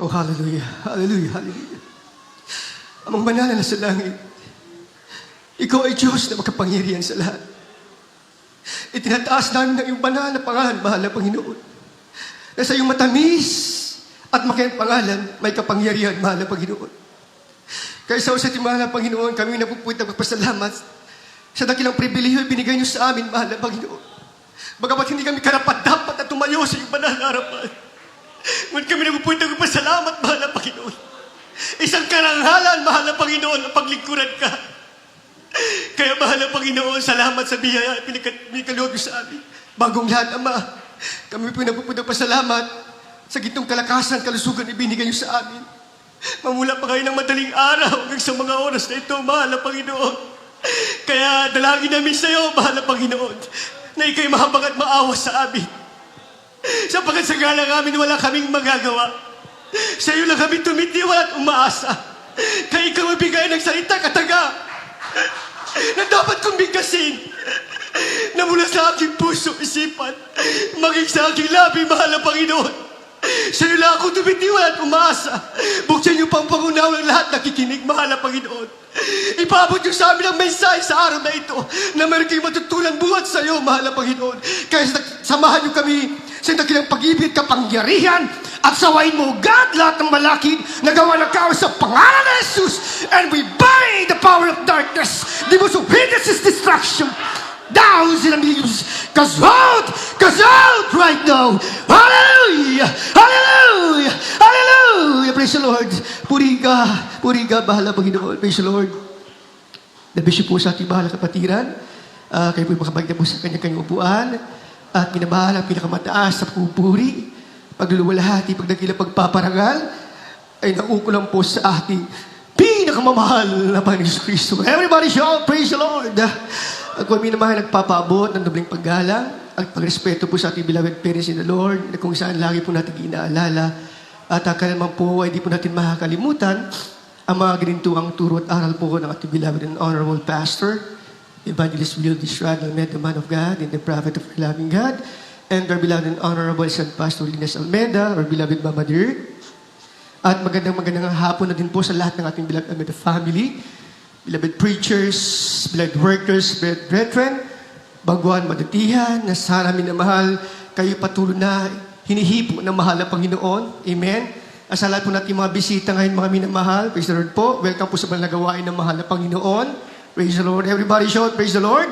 Oh, hallelujah, hallelujah, hallelujah. Amang banal na sa langit, Ikaw ay Diyos na makapangyarihan sa lahat. Itinataas namin ng iyong banal na pangalan, mahal na Panginoon. Na sa iyong matamis at makayang pangalan, may kapangyarihan, mahal na Panginoon. Kaya sa usat mahal na Panginoon, kami napupunta magpasalamat sa dakilang pribilehiyo binigay niyo sa amin, mahal na Panginoon. Bagamat hindi kami karapat-dapat na tumayo sa iyong banal na harapan. Ngunit kami napupunta magpasalamat, mahal na Panginoon. Isang karanghalan, mahal na Panginoon, na paglingkuran ka. Kaya mahal na Panginoon, salamat sa biyaya at pinikaluwag sa amin. Bagong lahat, Ama, kami po napupunta pasalamat sa gitong kalakasan, kalusugan na ibinigay niyo sa amin. Mamula pa kayo ng madaling araw hanggang sa mga oras na ito, mahal na Panginoon. Kaya dalangin namin sa iyo, mahal na Panginoon, na ikaw'y mahabag at maawa sa amin. Sapagkat sa galang amin, wala kaming magagawa. Sa iyo lang kami tumitiwala at umaasa. Kaya ikaw mabigay ng salita kataga na dapat kong bigkasin na mula sa aking puso, isipan, maging sa aking labi, mahal na Panginoon. Sa iyo lang ako tumitiwala at umaasa. Buksan niyo pang pangunaw ng lahat nakikinig, mahal na Panginoon. Ipabot niyo sa amin ang mensahe sa araw na ito na meron kayong matutunan buhat sa iyo, mahal na Panginoon. Kaya samahan niyo kami sa dakilang pag-ibig, kapangyarihan, at sawain mo, God, lahat ng malakid na gawa ng kaos sa pangalan ng Jesus. And we bind the power of darkness, the most of hindrances, destruction, downs in the news. Cause out right now. Hallelujah! Hallelujah! Hallelujah! Praise the Lord. Puri ka, mahal na Panginoon. Praise the Lord. Nabisyo po sa ating mahal na kapatiran. Kayo po makabalik na po sa kanyang upuan. At minamahal ang pinakamataas sa pupuri, pagluluwalhati, pagdakilang pagpaparangal, ay nakukulang po sa ating pinakamamahal na Panginoon Kristo. Everybody shout, praise the Lord! At kung minamahal nagpapaabot ng dobling paggalang at pagrespeto po sa ating beloved parents in the Lord, na kung saan lagi po natin inaalala, at kailanman po ay di po natin makakalimutan ang mga ginintuang turo at aral po ng ating beloved and honorable pastor, Evangelist Will Distrad, the man of God and the prophet of our loving God, and our beloved and honorable son, Pastor Linas Almeda, our beloved Mama Dear. At magandang hapon na din po sa lahat ng ating beloved Almeda family, beloved preachers, beloved workers, beloved brethren, baguhan, madatihan, na sana minamahal, kayo patuloy na hinihipo ng mahal na Panginoon. Amen. At sa lahat po natin mga bisita ngayon, mga minamahal, praise the Lord po. Welcome po sa panagawain ng mahal na Panginoon. Praise the Lord. Everybody shout, praise the Lord.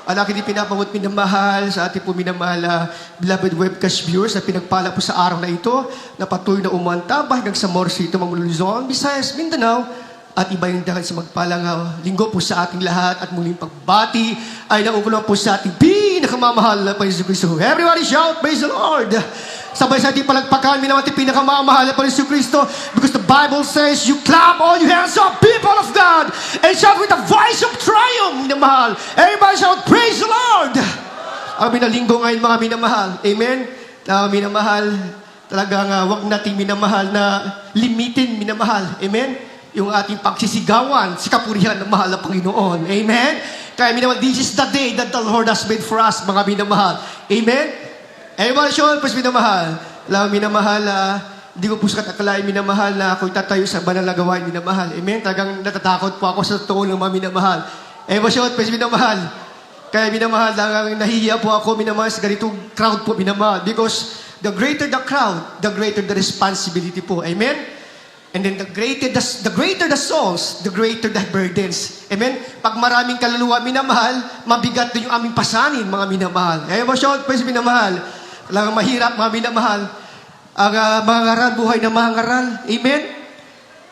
Ang aking pinapamot minamahal sa ating po minamahal beloved webcast viewers na pinagpala po sa araw na ito na patuloy na umantabay hanggang sa Morsito, Luzon, Visayas, Mindanao at iba yung dahil sa magpalang linggo po sa ating lahat at muling pagbati ay nauukulang po sa ating pinakamamahal na Panginoon Kristo. Everybody shout, praise the Lord. Sabay sa ating palagpakan, minamahal ating pinakamamahal na Panginoon Kristo, because the Bible says, you clap all your hands up, people of God, and shout with a voice of triumph, minamahal. Everybody shout, praise the Lord. Ang minalinggo ngayon, mga minamahal. Amen? Minamahal, talagang wag nating minamahal na limitin, minamahal. Amen? Yung ating pagsisigawan sa kapurihan ng mahal na Panginoon. Amen? Kaya minamahal, this is the day that the Lord has made for us, mga minamahal. Amen? Everybody shout, please, minamahal. Alam, minamahal, hindi ko po sa katakalain, minamahal na ako'y tatayo sa banal na gawain, minamahal. Amen? Talagang natatakot po ako sa totoo ng mga minamahal. Everybody shout, please, minamahal. Kaya minamahal, nahihiya po ako, minamahal, sa ganitong crowd po, minamahal. Because the greater the crowd, the greater the responsibility po. Amen? And then the greater the souls, the greater the burdens. Amen? Pag maraming kaluluwa, minamahal, mabigat din yung aming pasanin, mga minamahal. Everybody shout, please, minamahal. Talagang mahirap, mga minamahal. Ang mga ngaral, buhay na mga ngaral. Amen?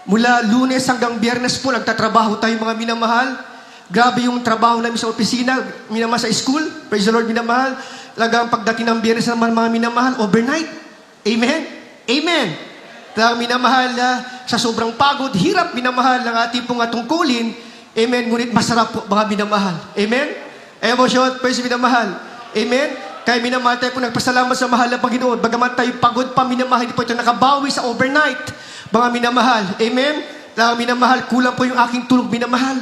Mula Lunes hanggang Biyernes po, nagtatrabaho tayo, mga minamahal. Grabe yung trabaho namin sa opisina, minamahal sa school. Praise the Lord, minamahal. Talagang pagdating ng Biyernes naman, mga minamahal, overnight. Amen? Amen. Talagang minamahal sa sobrang pagod, hirap, minamahal ng ating pong tungkulin. Amen? Ngunit masarap po, mga minamahal. Amen? Ewan siya, praise minamahal. Amen? Kaya minamahal tayo po nagpasalamat sa mahal na Panginoon. Bagamat tayo pagod pa, minamahal, hindi po ito nakabawi sa overnight. Mga minamahal. Amen? Talagang minamahal, kulang po yung aking tulog, minamahal.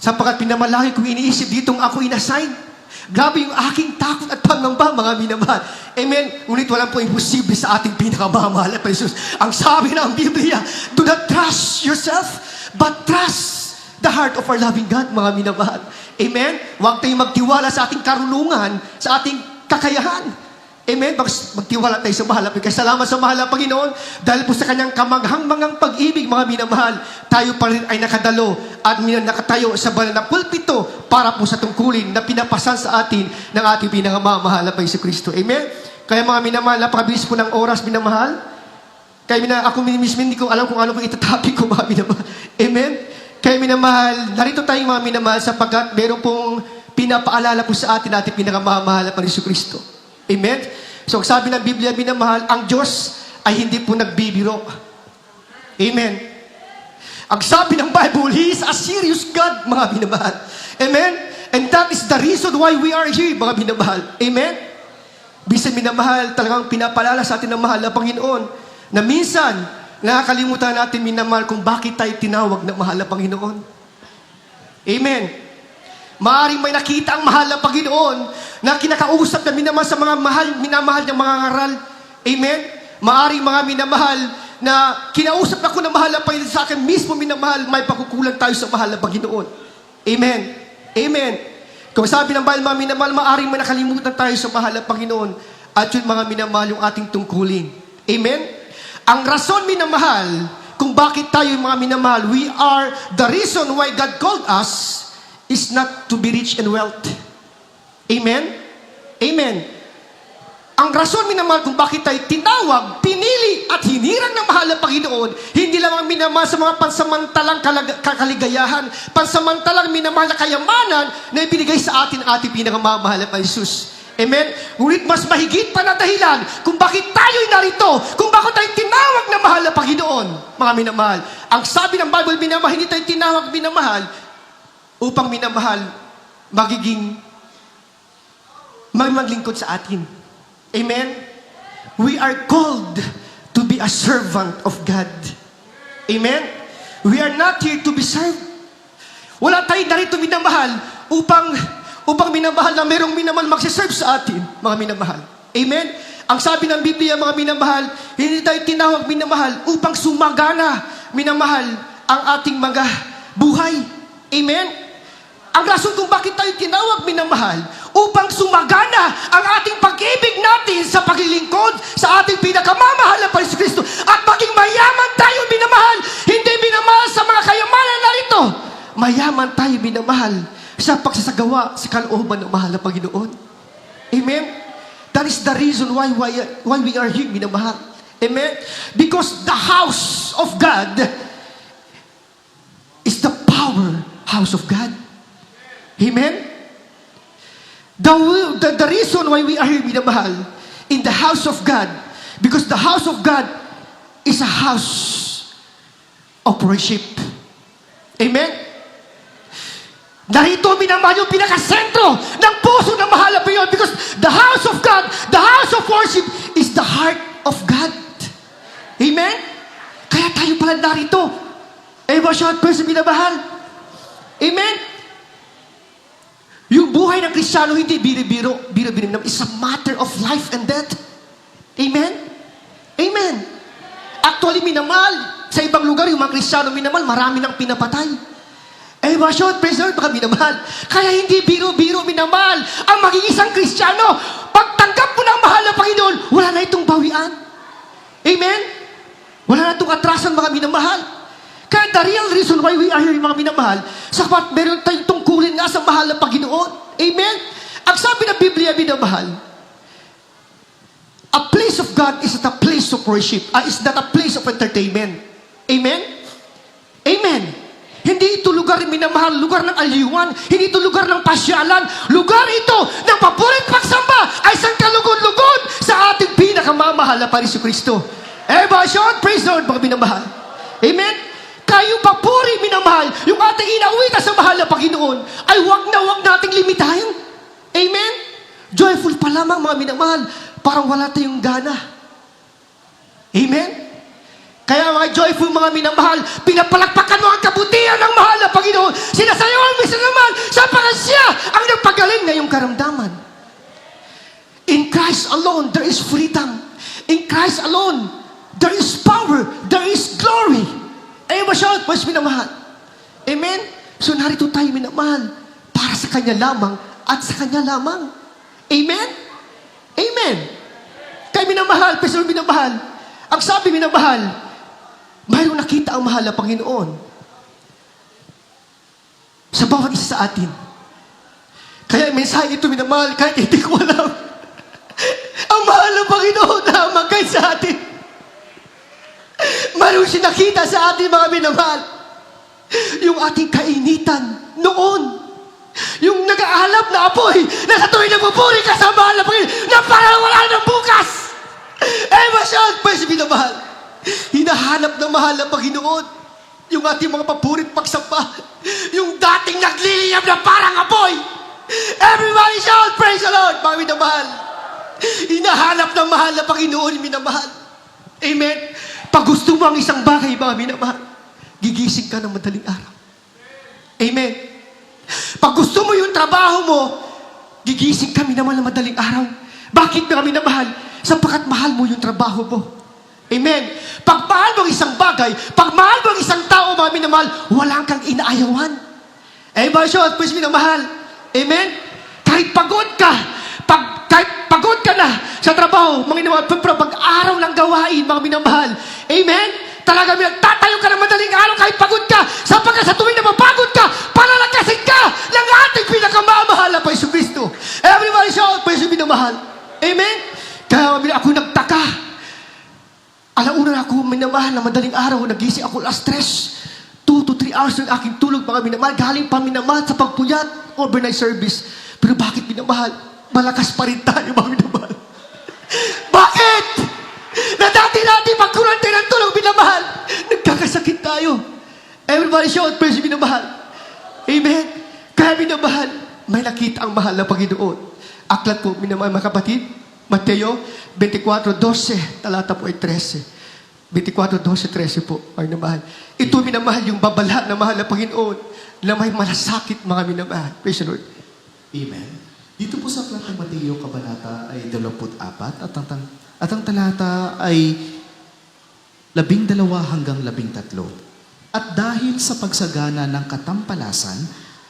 Sapagkat pinamalaki kong iniisip ditong ako inassign. Grabe yung aking takot at pangamba, mga minamahal. Amen? Ngunit walang po imposible sa ating pinakamamahal na Jesus. Ang sabi ng Biblia, do not trust yourself, but trust the heart of our loving God, mga minamahal. Amen? Huwag tayong magtiwala sa ating karunungan, sa ating kakayahan. Amen? Magtiwala tayo sa mahal na Panginoon. Salamat sa mahal na Panginoon dahil po sa kanyang kamanghang-mangang pag-ibig, mga minamahal, tayo pa rin ay nakadalo at nakatayo sa banal na pulpito para po sa tungkulin na pinapasan sa atin ng ating pinakamamahal na Panginoon Kristo. Amen? Kaya mga minamahal, napakabilis po ng oras, minamahal. Kaya ako mismo hindi ko alam kung ano kung itatapi ko, mga minamahal. Amen? Kaya minamahal, narito tayo mga minamahal sapagkat meron pong pinapaalala po sa atin natin pinakamamahal na Panginoon Kristo. Amen? So, sabi ng Biblia, minamahal, ang Diyos ay hindi po nagbibiro. Amen? Ang sabi ng Bible, He is a serious God, mga minamahal. Amen? And that is the reason why we are here, mga minamahal. Amen? Bisan minamahal, talagang pinapalala sa atin ng mahal na Panginoon na minsan, nakakalimutan natin minamahal kung bakit tayo tinawag na mahal na Panginoon. Amen? Maaring may nakita ang mahal na Panginoon na kinakausap na minamahal sa mga minamahal ng mga ngaral. Amen? Maaring mga minamahal na kinausap na ko na mahal na Panginoon sa akin mismo minamahal, may pagkukulang tayo sa mahal na Panginoon. Amen? Amen? Kung sabi ng Bible, mga minamahal, maaring may nakalimutan tayo sa mahal na Panginoon at yun mga minamahal yung ating tungkulin. Amen? Ang rason minamahal kung bakit tayo mga minamahal, we are the reason why God called us is not to be rich and wealth. Amen? Amen. Ang rason, minamahal, kung bakit tayo tinawag, pinili at hinirang ng mahal na Panginoon, hindi lamang minamahal sa mga pansamantalang kaligayahan, pansamantalang minamahal na kayamanan na ibinigay sa atin ang ating pinakamamahal na Jesus. Amen? Ngunit mas mahigit pa na dahilan kung bakit tayo'y narito, kung bakit tayo tinawag na mahal na Panginoon, mga minamahal. Ang sabi ng Bible, minamahal, hindi tayo tinawag minamahal, upang minamahal, maglingkod sa atin. Amen? We are called to be a servant of God. Amen? We are not here to be served. Wala tayo narito minamahal upang minamahal na merong minamahal magsiserve sa atin, mga minamahal. Amen? Ang sabi ng Biblia, mga minamahal, hindi tayo tinawag minamahal upang sumagana, minamahal, ang ating mga buhay. Amen? Ang rason kung bakit tayo tinawag minamahal, upang sumagana ang ating pag-ibig natin sa paglilingkod sa ating pinakamamahal na Panginoon Kristo at maging mayaman tayo minamahal, hindi minamahal sa mga kayamanan narito. Mayaman tayo minamahal sa pagsasagawa sa kalooban ng mahal na Panginoon. Amen? That is the reason why we are here minamahal. Amen? Because the house of God is the power house of God. Amen? The reason why we are here, minamahal, in the house of God, because the house of God is a house of worship. Amen? Narito, minamahal, yung pinakasentro ng puso ng mahal na Panginoon, because the house of God, the house of worship, is the heart of God. Amen? Kaya tayo pala narito. Amen, short person, minamahal. Amen? Yung buhay ng Kristiyano, hindi biro-biro. It's a matter of life and death. Amen? Amen. Actually, minamahal, sa ibang lugar, yung mga Kristiyano minamahal, marami nang pinapatay. Eh, short person, baka minamahal. Kaya hindi biro-biro minamahal. Ang maging isang Kristiyano, pagtanggap mo ng mahal na Panginoon, wala na itong bawian. Amen? Wala na itong atrasan, mga minamahal. Kaya the real reason why we are here, mga minamahal, sapat meron tayong tungkulin nga sa mahal na Panginoon. Amen? Ang sabi ng Biblia, minamahal, a place of God is not a place of worship. Is not a place of entertainment. Amen? Amen. Hindi ito lugar, minamahal, lugar ng aliwan. Hindi ito lugar ng pasyalan. Lugar ito ng paborit pagsamba ay isang kalugod-lugod sa ating pinakamamahal na Panginoon Kristo. Short praise Lord, mga minamahal. Amen? Kayo papuri, minamahal, yung ating inauwitan sa mahal na Panginoon, ay wag nating limitahin. Amen? Joyful pa lamang, mga minamahal, parang wala tayong gana. Amen? Kaya mga joyful, mga minamahal, pinapalakpakan mo ang kabutihan ng mahal na Panginoon. Sinasayawan mo siya naman sapagkat siya ang nagpagaling na iyong karamdaman. In Christ alone, there is freedom. In Christ alone, there is power. There is glory. Ay, masyadot, mas minamahal. Amen? So, narito tayo minamahal para sa Kanya lamang at sa Kanya lamang. Amen? Amen. Kaya minamahal, pero minamahal. Ang sabi minamahal, mayroong nakita ang mahal na Panginoon sa bawat isa sa atin. Kaya mensahe ito minamahal, kahit hindi ko alam. Ang mahal na Panginoon lamang kahit sa atin. Mayroong siya nakita sa atin, mga minamahal. Yung ating kainitan noon. Yung nag-aalap na apoy na sa tuwing nagpupuri ka sa mahal na Panginoon na parang wala ng bukas. Masyad, pwes minamahal. Hinahanap ng mahal na Panginoon yung ating mga papurit pagsamba. Yung dating nagliliyab na parang apoy. Everybody shout, praise the Lord, mga minamahal. Hinahanap ng mahal na Panginoon yung minamahal. Amen. Pag gusto mo ang isang bagay, mga minamahal, gigising ka ng madaling araw. Amen. Pag gusto mo yung trabaho mo, gigising kami naman ng madaling araw. Bakit, mga minamahal? Sapagkat mahal mo yung trabaho mo. Amen. Pag mahal mo ang isang bagay, pag mahal mo ang isang tao, mga minamahal, walang kang inaayawan. Amen. At please, minamahal. Amen. Kahit pagod ka, kahit pagod ka na sa trabaho, mga minamahal, pero pag-araw ng gawain, mga minamahal. Amen. Talaga, tatayo ka ng madaling araw kahit pagod ka, sapagkat sa tuwing na mapagod ka, palalakasin ka ng ating pinakamamahal na Paiso Kristo. Everybody shout, Paiso minamahal. Amen. Kaya ako nagtaka. Alauna na ako, minamahal, na madaling araw, nagising ako last stress. 2 to 3 hours ng aking tulog, mga minamahal. Galing pa minamahal sa pagpuyat, overnight service. Pero bakit minamahal? Malakas pa rin tayo, mga minamahal. Bakit? Na dati natin pagkulang tayo ng tulog, minamahal. Nagkakasakit tayo. Everybody shout, praise minamahal. Amen. Kaya minamahal, may nakita ang mahal na Panginoon. Aklat po, minamahal, mga kapatid. Mateo 24:12, talata po ay 13. 24:12-13 po, ay minamahal. Ito minamahal yung babalhat na mahal na Panginoon na may malasakit, mga minamahal. Praise the Lord. Amen. Dito po sa aklat ng Mateo, kabanata ay 24 at ang talata ay 12 hanggang 13. At dahil sa pagsagana ng katampalasan,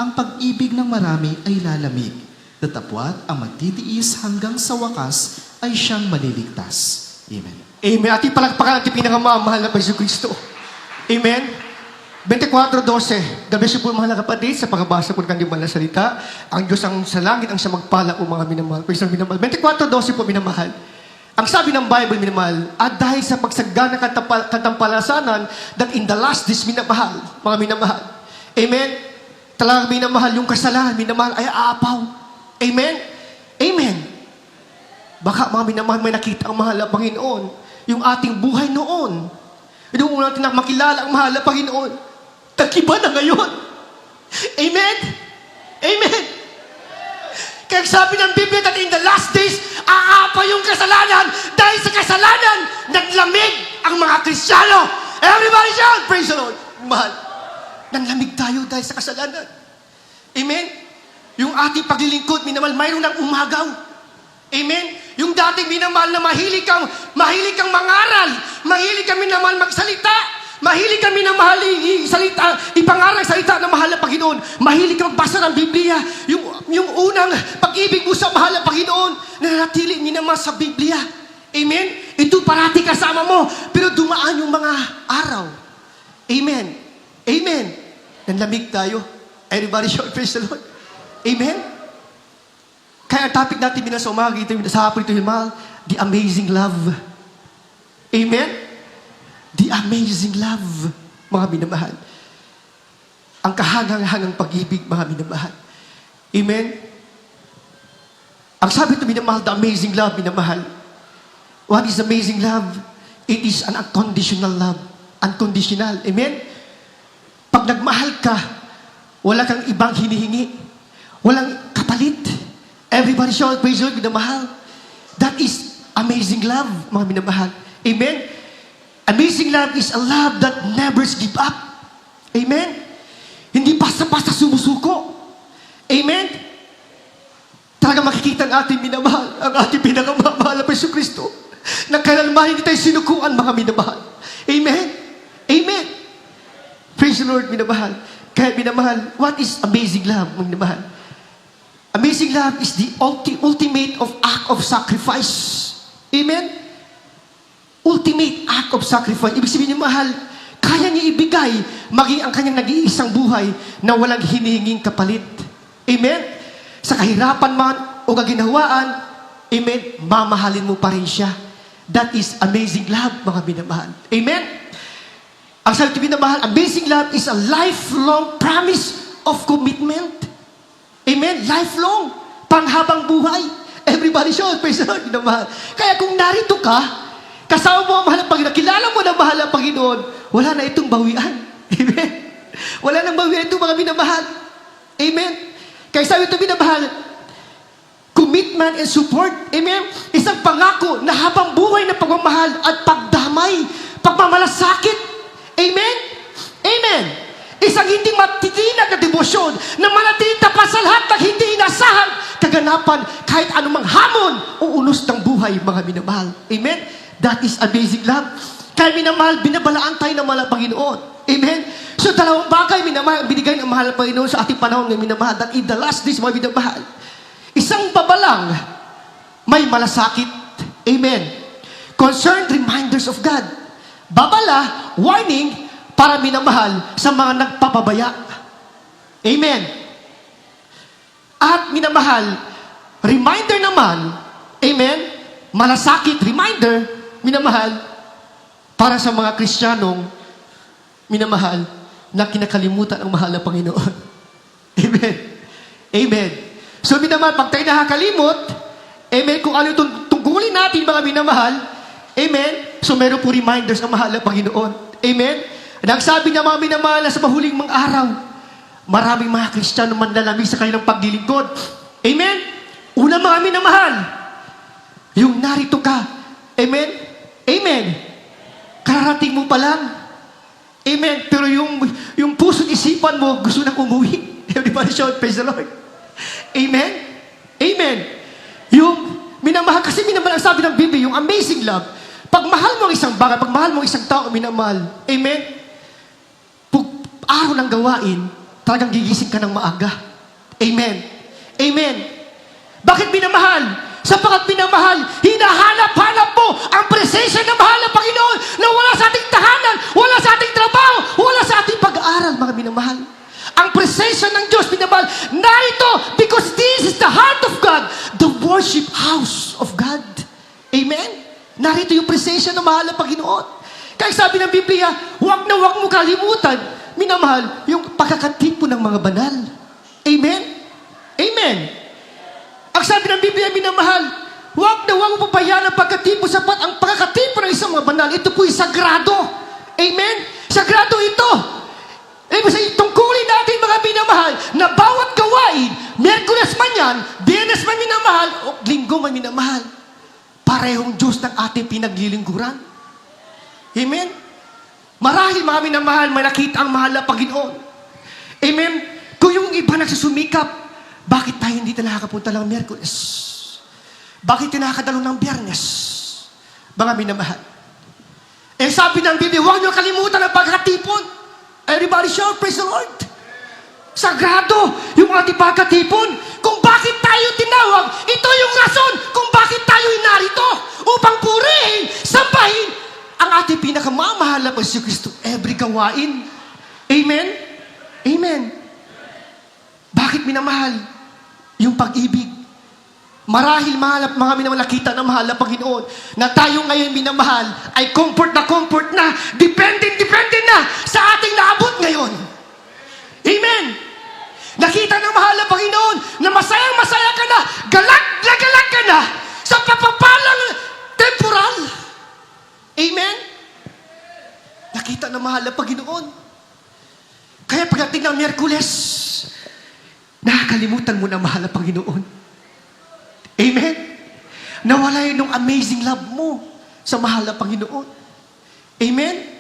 ang pag-ibig ng marami ay lalamig. Datapwat ang magtitiis hanggang sa wakas ay siyang maliligtas. Amen. Amen. Ating palakpakan ating pinakamamahal na Paiso Kristo. Amen. 24:12. God bless you po, mga kapatid, sa pagbabasa po ng kanyang mahal na salita. Ang Diyos ang sa langit ang sa magpala po, mga minamahal. Paiso minamahal. 24:12 po, minamahal. Ang sabi ng Bible, minamahal, at dahil sa pagsagana ng katampalasanan, that in the last days, minamahal, mga minamahal. Amen. Talagang minamahal, yung kasalanan, minamahal, ay aapaw. Amen? Amen. Baka mga minamahal, may nakita ang mahal na Panginoon. Yung ating buhay noon. Yung una natin makilala ang mahal na Panginoon. Tagiba na ngayon. Amen? Amen. Kaya sabi ng Biblia that in the last days, aapa yung kasalanan. Dahil sa kasalanan, naglamig ang mga Kristiyano. Everybody shout, praise the Lord. Mahal. Nanlamig tayo dahil sa kasalanan. Amen? Yung ating paglilingkod, minamahal, mayroon ng umagaw. Amen? Yung dating minamahal na mahilig kang mangaral, mahilig kang minamahal magsalita, mahilig kang minamahal ipangaral salita ng mahal na Panginoon, mahilig kang magbasa ng Biblia, yung unang pag-ibig mo sa mahal na Panginoon, nanatili minamahal sa Biblia. Amen? Ito parati kasama mo, pero dumaan yung mga araw. Amen? Amen? Nanlamig tayo. Everybody shout, praise the Lord. Amen? Kaya ang topic natin sa umaga, sa hapon ito, the amazing love. Amen? The amazing love, mga minamahal. Ang kahangang-hangang pag-ibig, mga minamahal. Amen? Ang sabi ito, minamahal, the amazing love, minamahal. What is amazing love? It is an unconditional love. Unconditional. Amen? Pag nagmahal ka, wala kang ibang hinihingi. Walang kapalit. Everybody shout, praise the Lord, minamahal. That is amazing love, mga minamahal. Amen? Amazing love is a love that never give up. Amen? Hindi basta-basta sumusuko. Amen? Talaga makikita ang ating minamahal, ang ating pinakamamahal na Yesu Kristo, na kailanman hindi tayo sinukuan, mga minamahal. Amen? Amen? Praise the Lord, minamahal. Kaya minamahal, what is amazing love, minamahal? Amazing love is the ultimate of act of sacrifice. Amen? Ultimate act of sacrifice. Ibig sabihin niya, mahal, kaya niya ibigay maging ang kanyang nag-iisang buhay na walang hinihinging kapalit. Amen? Sa kahirapan man o kaginhawaan, amen, mamahalin mo pa rin siya. That is amazing love, mga minamahal. Amen? Ang sabi ko, minamahal, amazing love is a lifelong promise of commitment. Amen? Lifelong. Panghabang buhay. Everybody shout, praise the Lord, minamahal. Kaya kung narito ka, kasama mo ang mahal ng Panginoon, kilala mo na mahal ng Panginoon, wala na itong bawian. Amen? Wala nang bawian itong mga minamahal. Amen? Kaya sabi ito, minamahal, commitment and support, amen? Isang pangako na habang buhay na pagmamahal at pagdamay, pagmamalasakit. Amen? Amen? Isang hindi matitinag na debosyon na manatiling tapat sa lahat ng hindi inasahan kaganapan kahit anumang hamon o unos ng buhay, mga minamahal. Amen? That is amazing love. Kaya minamahal, binabalaan tayo ng mahal ng Panginoon. Amen? So dalawang bagay minamahal, binigay ng mahal ng Panginoon sa ating panahon ng minamahal. That in the last days, mga minamahal. Isang babalang, may malasakit. Amen? Concerned reminders of God. Babala, warning, para minamahal sa mga nagpapabaya. Amen? At minamahal, reminder naman, amen, malasakit, reminder, minamahal, para sa mga Kristiyanong minamahal na kinakalimutan ang mahal na Panginoon. Amen. Amen. So minamahal, pag tayo nakakalimot, amen, kung ano itong tungkulin natin mga minamahal, amen, so meron po reminders ang mahal na Panginoon. Amen. Nagsabi niya mga minamahal na sa mahuling mga araw, maraming mga Kristiyano manlalamig sa kanilang paglilingkod. Amen. Una mga minamahal, yung narito ka. Amen. Amen. Kararating mo pa lang. Amen. Pero yung puso't isipan mo, gusto nang umuwi. Everybody shout, praise the Lord. Amen. Amen. Yung minamahal, kasi minamahal ang sabi ng Biblia, yung amazing love. Pag mahal mo ang isang bagay, pag mahal mo ang isang tao, minamahal. Amen. Pag araw ng gawain, talagang gigising ka ng maaga. Amen. Amen. Bakit minamahal? Sapagat minamahal, hinahanap-hanap mo ang presensya ng mahal ng Panginoon na wala sa ating tahanan, wala sa ating trabaho, wala sa ating pag-aaral, mga minamahal. Ang presensya ng Diyos, minamahal, narito because this is the heart of God, the worship house of God. Amen? Narito yung presensya ng mahal ng Panginoon. Kaya sabi ng Biblia, huwag na huwag mo kalimutan, minamahal, yung pagkakatipo ng mga banal. Amen? Amen? Ang sabi ng Biblia, minamahal, huwag na huwag mo pabayaan ang pagkatipo sapat ang pagkakatipo ng isang mga banal. Ito po ay sagrado. Amen? Sagrado ito. Ibig sabihin, tungkulin natin mga minamahal na bawat gawain, Miyerkules man yan, Biyernes man minamahal, o Linggo man minamahal, parehong Diyos ng ating pinaglilingkuran. Amen? Marahil mga minamahal, may nakita ang mahal na Panginoon. Amen? Kung yung iba nagsusumikap, bakit tayo hindi tayo nakakapunta ng Miyerkules? Bakit tayo nakakadalo ng Biyernes? Mga minamahal. Eh sabi ng Biblia, huwag niyo kalimutan ang pagkatipon. Everybody shout, praise the Lord. Sagrado yung ating pagkatipon. Kung bakit tayo tinawag, ito yung rason kung bakit tayo narito. Upang purihin, sambahin ang ating pinakamamahal na Yesu Kristo. Every gawain. Amen? Amen. Bakit minamahal? Yung pag-ibig. Marahil mahal, mga minamahal, nakita na mahal na Panginoon na tayo ngayon minamahal ay comfort na, depende na sa ating naabot ngayon. Amen. Nakita ng mahal na Panginoon na masayang-masaya ka na, galag ka na sa papapalang temporal. Amen. Nakita ng mahal na Panginoon. Kaya pagdating ng Miyerkules, nakakalimutan mo na mahal na Panginoon. Amen? Nawala yun ng amazing love mo sa mahal na Panginoon. Amen?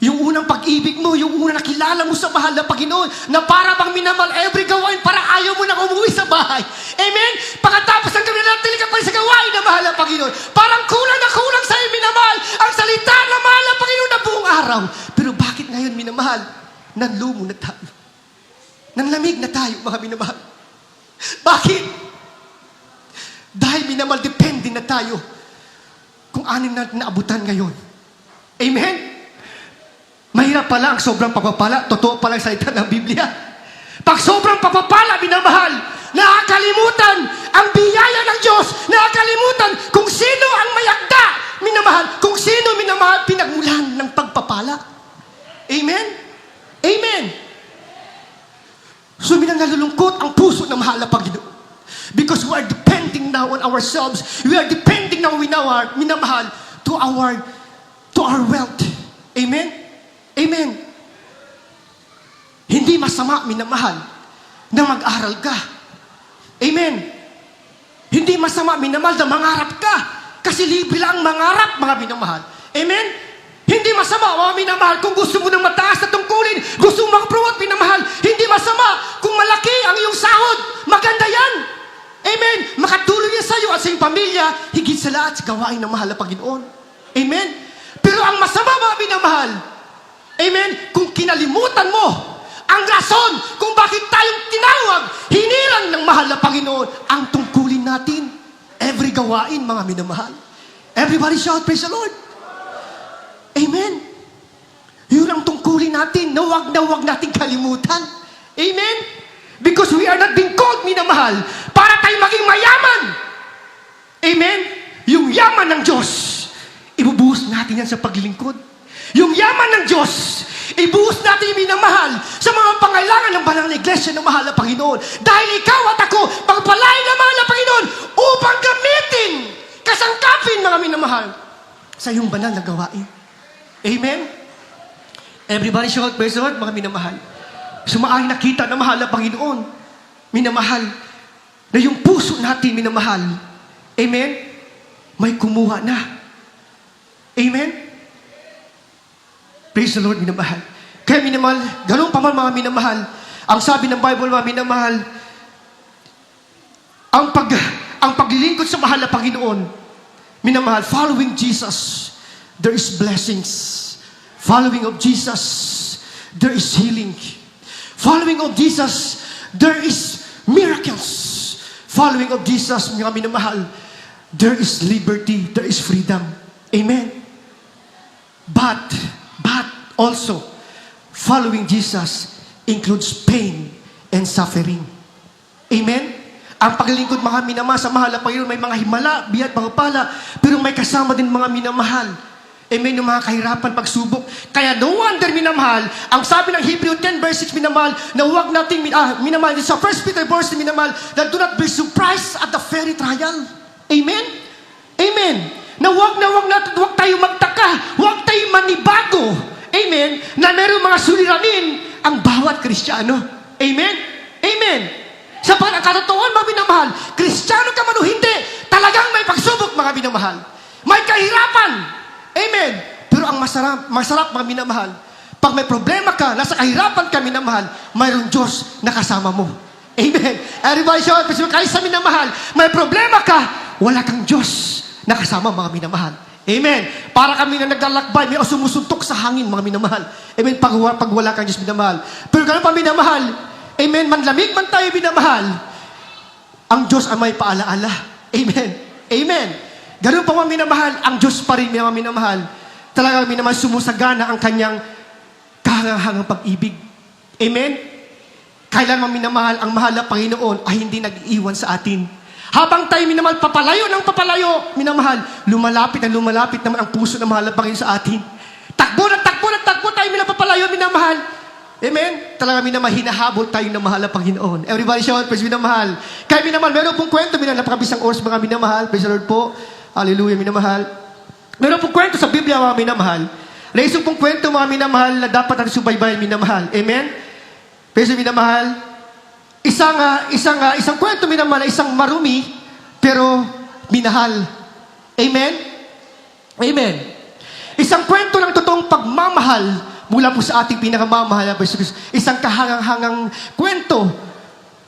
Yung unang pag-ibig mo, yung unang nakilala mo sa mahal na Panginoon, na para bang minamahal every gawain, para ayaw mo nang umuwi sa bahay. Amen? Pagkatapos ng gabi, natili ka pa rin sa gawain na mahal na Panginoon. Parang kulang na kulang sa'yo minamahal ang salita na mahal na Panginoon na buong araw. Pero bakit ngayon minamahal? Nanlumo na tayo. Nanlamig na tayo, mga minamahal. Bakit? Dahil minamahal, depende na tayo kung anin natin naabutan ngayon. Amen? Mahirap pala ang sobrang pagpapala. Totoo pala ang salita ng Biblia. Pag sobrang pagpapala, minamahal, nakakalimutan ang biyaya ng Diyos. Nakakalimutan kung sino ang mayagda, minamahal. Kung sino, minamahal, pinagmulan ng pagpapala. Amen? Amen. So, nalulungkot ang puso ng mahal na Panginoon. Because we are depending now on ourselves. We are depending now, minamahal, to our wealth. Amen? Amen. Hindi masama, minamahal, na mag-aral ka. Amen. Hindi masama, minamahal, na mangarap ka. Kasi libre lang mangarap, mga minamahal. Amen. Hindi masama, mga minamahal, kung gusto mo ng mataas na tungkulin, gusto mo mag-promote, minamahal. Hindi masama kung malaki ang iyong sahod. Maganda yan. Amen. Makatulong yan sa iyo at sa iyong pamilya, higit sa lahat sa gawain ng mahal na Panginoon. Amen. Pero ang masama, mga minamahal, amen, kung kinalimutan mo ang rason kung bakit tayong tinawag, hinilang ng mahal na Panginoon ang tungkulin natin. Every gawain, mga minamahal. Everybody shout, praise the Lord. Amen. Yun ang tungkulin natin na wag natin kalimutan. Amen. Because we are not being called, minamahal, para tayo maging mayaman. Amen. Yung yaman ng Diyos, ibubuhos natin yan sa paglilingkod. Yung yaman ng Diyos, ibuhos natin yung minamahal sa mga pangailangan ng banal na iglesia ng mahal na Panginoon. Dahil ikaw at ako, pagpalain ng mahal na Panginoon upang gamitin, kasangkapin, mga minamahal, sa iyong banal na gawain. Amen? Everybody shout, praise the Lord, mga minamahal. Sumaayong nakita ng mahal na Panginoon, minamahal, na yung puso natin, minamahal, amen, may kumuha na. Amen? Praise the Lord, minamahal. Kaya minamahal, ganun pa man, mga minamahal, ang sabi ng Bible, mga minamahal, ang paglilingkod sa mahal na Panginoon, minamahal, following Jesus, there is blessings. Following of Jesus, there is healing. Following of Jesus, there is miracles. Following of Jesus, mga minamahal, there is liberty, there is freedom. Amen. But also, following Jesus includes pain and suffering. Amen? Ang paglilingkod, mga minamahal, sa mahal na Panginoon, may mga himala, biyat, mga pala, pero may kasama din mga minamahal. Amen? Yung mga kahirapan, pagsubok. Kaya no wonder, minamahal, ang sabi ng Hebrew 10 verse 6, minamahal, na huwag nating, minamahal, sa 1 Peter verse, minamahal, that do not be surprised at the very trial. Amen? Amen? Na huwag tayo magtaka, huwag tayo manibago. Amen? Na meron mga suliranin ang bawat Kristiyano. Amen? Amen? Sa katotohanan, mga minamahal, Kristiyano ka man o hindi, talagang may pagsubok, mga minamahal. May kahirapan. Amen? Pero ang masarap, mga minamahal, pag may problema ka, nasa kahirapan ka, minamahal, mayroong Diyos na kasama mo. Amen? Everybody shout, kahit sa minamahal, may problema ka, wala kang Diyos na kasama, mga minamahal. Amen. Para kami na naglalakbay, may sumusuntok sa hangin, mga minamahal. Amen. Pag wala kang Diyos, minamahal. Pero ganun pa, minamahal. Amen. Manlamig man tayo, minamahal. Ang Diyos ay may paalaala. Amen. Amen. Ganun pa, mga minamahal, ang Diyos pa rin, mga minamahal. Talagang minamahal, sumusagana ang kanyang kahangahangang pag-ibig. Amen. Kailan, mga minamahal, ang mahal na Panginoon ay hindi nag-iwan sa atin. Habang tayo, minamahal, papalayo ng papalayo, minamahal, lumalapit naman ang puso ng mahal na Panginoon sa atin. Takbo tayo, minapapalayo, minamahal. Amen? Talaga, minamahal, hinahabol tayo ng mahal na Panginoon. Everybody shout, praise, minamahal. Kaya, minamahal, meron pong kwento, napakabisang oras, mga minamahal. Praise the Lord po. Hallelujah, minamahal. Meron pong kwento sa Biblia, mga minamahal. Na isang pong kwento, mga minamahal, na dapat natin subaybayan, minamahal. Amen? Praise, minamahal. Isang kwento, minamahal, isang marumi, pero minahal. Amen? Amen. Isang kwento ng totoong pagmamahal mula po sa ating pinakamamahal na Kristo. Isang kahangang-hangang kwento,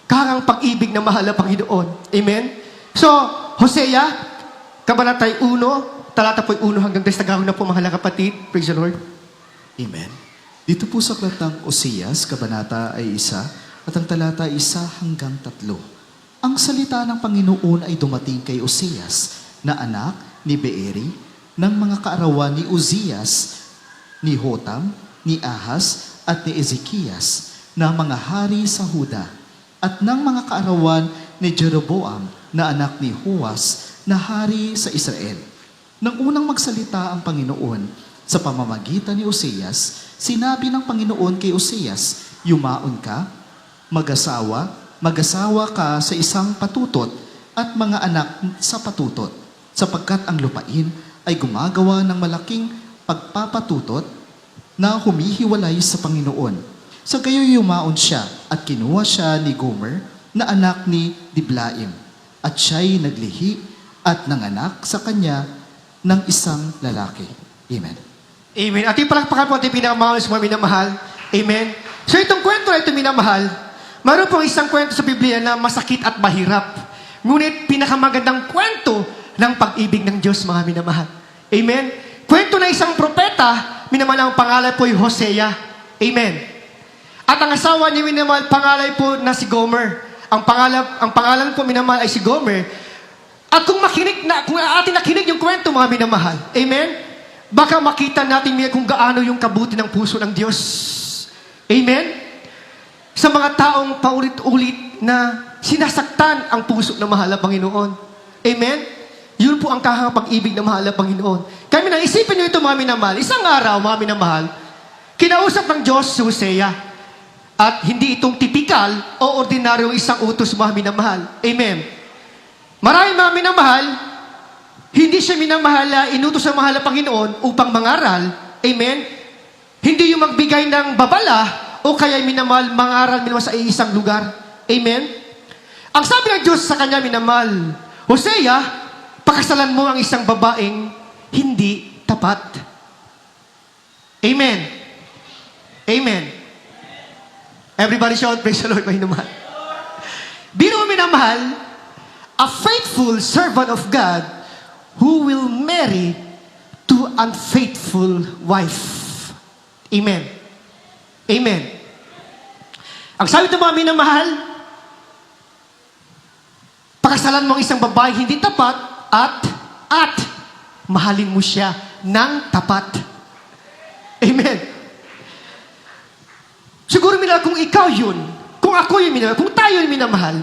kahangang pag-ibig na mahal na Panginoon. Amen? So, Hosea, Kabanata 1, talata po 1 hanggang 10. Tagahon na po mga kapatid. Praise the Lord. Amen. Dito po sa aklat ng Oseas, Kabanata ay 1, at ang talata ay 1 hanggang 3. Ang salita ng Panginoon ay dumating kay Oseas, na anak ni Beeri, ng mga kaarawan ni Uzias, ni Hotam, ni Ahaz, at ni Ezekias, na mga hari sa Huda, at ng mga kaarawan ni Jeroboam, na anak ni Hoas, na hari sa Israel. Nang unang magsalita ang Panginoon sa pamamagitan ni Oseas, sinabi ng Panginoon kay Oseas, yumaon ka, mag-asawa ka sa isang patutot at mga anak sa patutot, sapagkat ang lupain ay gumagawa ng malaking pagpapatutot na humihiwalay sa Panginoon. So kayo yumaon siya at kinuha siya ni Gomer na anak ni Diblaim, at siya'y naglihi at nanganak sa kanya ng isang lalaki. Amen. Amen. Ating palakpakan po ating pinakamahal sa mga minamahal. Amen. So itong kwento na ito minamahal, mayroon pong isang kwento sa Biblia na masakit at mahirap. Ngunit pinakamagandang kwento ng pag-ibig ng Diyos, mga minamahal. Amen. Kwento na isang propeta, minamahal ang pangalan po ay Hosea. Amen. At ang asawa ni minamahal, pangalan po na si Gomer. Ang pangalan po minamahal ay si Gomer. At kung atin nakinig yung kwento, mga minamahal, amen, baka makita natin kung gaano yung kabuti ng puso ng Diyos. Amen? Sa mga taong paulit-ulit na sinasaktan ang puso ng mahal na Panginoon. Amen? Yun po ang kakapag-ibig ng mahal na Panginoon. Kaya isipin nyo ito, mga minamahal. Isang araw, mga minamahal, kinausap ng Diyos si Hosea. At hindi itong tipikal o ordinaryong isang utos, mga minamahal. Amen? Maraming mga minamahal, hindi siya minamahal na inutos ng mahal na Panginoon upang mangaral. Amen? Hindi yung magbigay ng babala o kaya minamahal mangaral sa isang lugar. Amen? Ang sabi ng Diyos sa kanya, minamahal, Hosea, pakasalan mo ang isang babaeng hindi tapat. Amen. Amen. Everybody shout, praise the Lord, minamahal. Biro minamahal, a faithful servant of God who will marry to unfaithful wife. Amen. Amen. Ang sabi ng mga minamahal, pakasalan mo ang isang babae hindi tapat at mahalin mo siya ng tapat. Amen. Siguro kung ikaw yun, kung ako yung minamahal, kung tayo yung minamahal,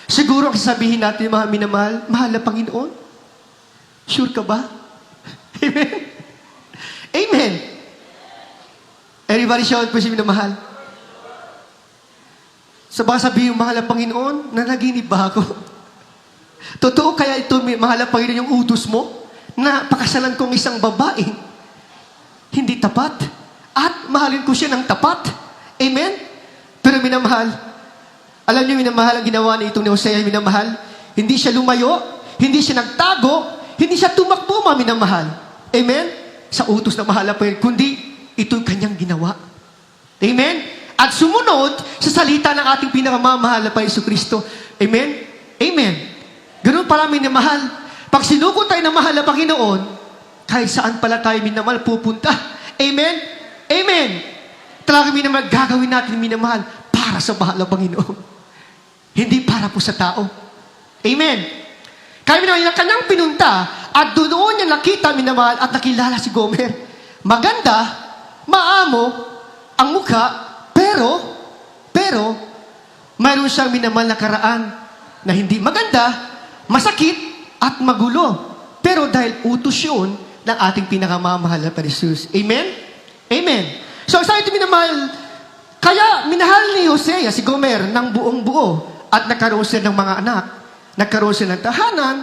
siguro ang sasabihin natin, mga minamahal, mahal na Panginoon, sure ka ba? Amen? Amen. Everybody shout po si minamahal. So baka sabihin, mahal na Panginoon, nanaginip ba ako? Totoo kaya ito, mahal na Panginoon, yung utos mo, na pakasalan kong isang babae, hindi tapat, at mahalin ko siya ng tapat. Amen? Pero minamahal, alam niyo, minamahal, ang ginawa ni itong ni Hosea, minamahal, hindi siya lumayo, hindi siya nagtago, hindi siya tumakbo, mga minamahal. Amen? Sa utos na mahal na Panginoon, kundi ito'y kanyang ginawa. Amen? At sumunod sa salita ng ating pinakamamahal na Panginoon Kristo. Amen? Amen. Ganun pala minamahal. Pag sinuko tayo ng mahal na Panginoon, kahit saan pala tayo minamahal pupunta. Amen? Amen. Talagang minamahal, gagawin natin minamahal para sa mahal na Panginoon. Hindi para po sa tao. Amen. Kaya minamahal, yung kanyang pinunta, at doon niya nakita minamahal at nakilala si Gomer. Maganda, maamo, ang mukha, pero, mayroon siyang minamahal na karaan na hindi maganda, masakit, at magulo. Pero dahil utos yun ng ating pinakamamahal na Jesus. Amen? Amen. So, sa ito minamahal, kaya minahal ni Hosea si Gomer ng buong buo at nagkaroon sila ng mga anak. Nagkaroon sila ng tahanan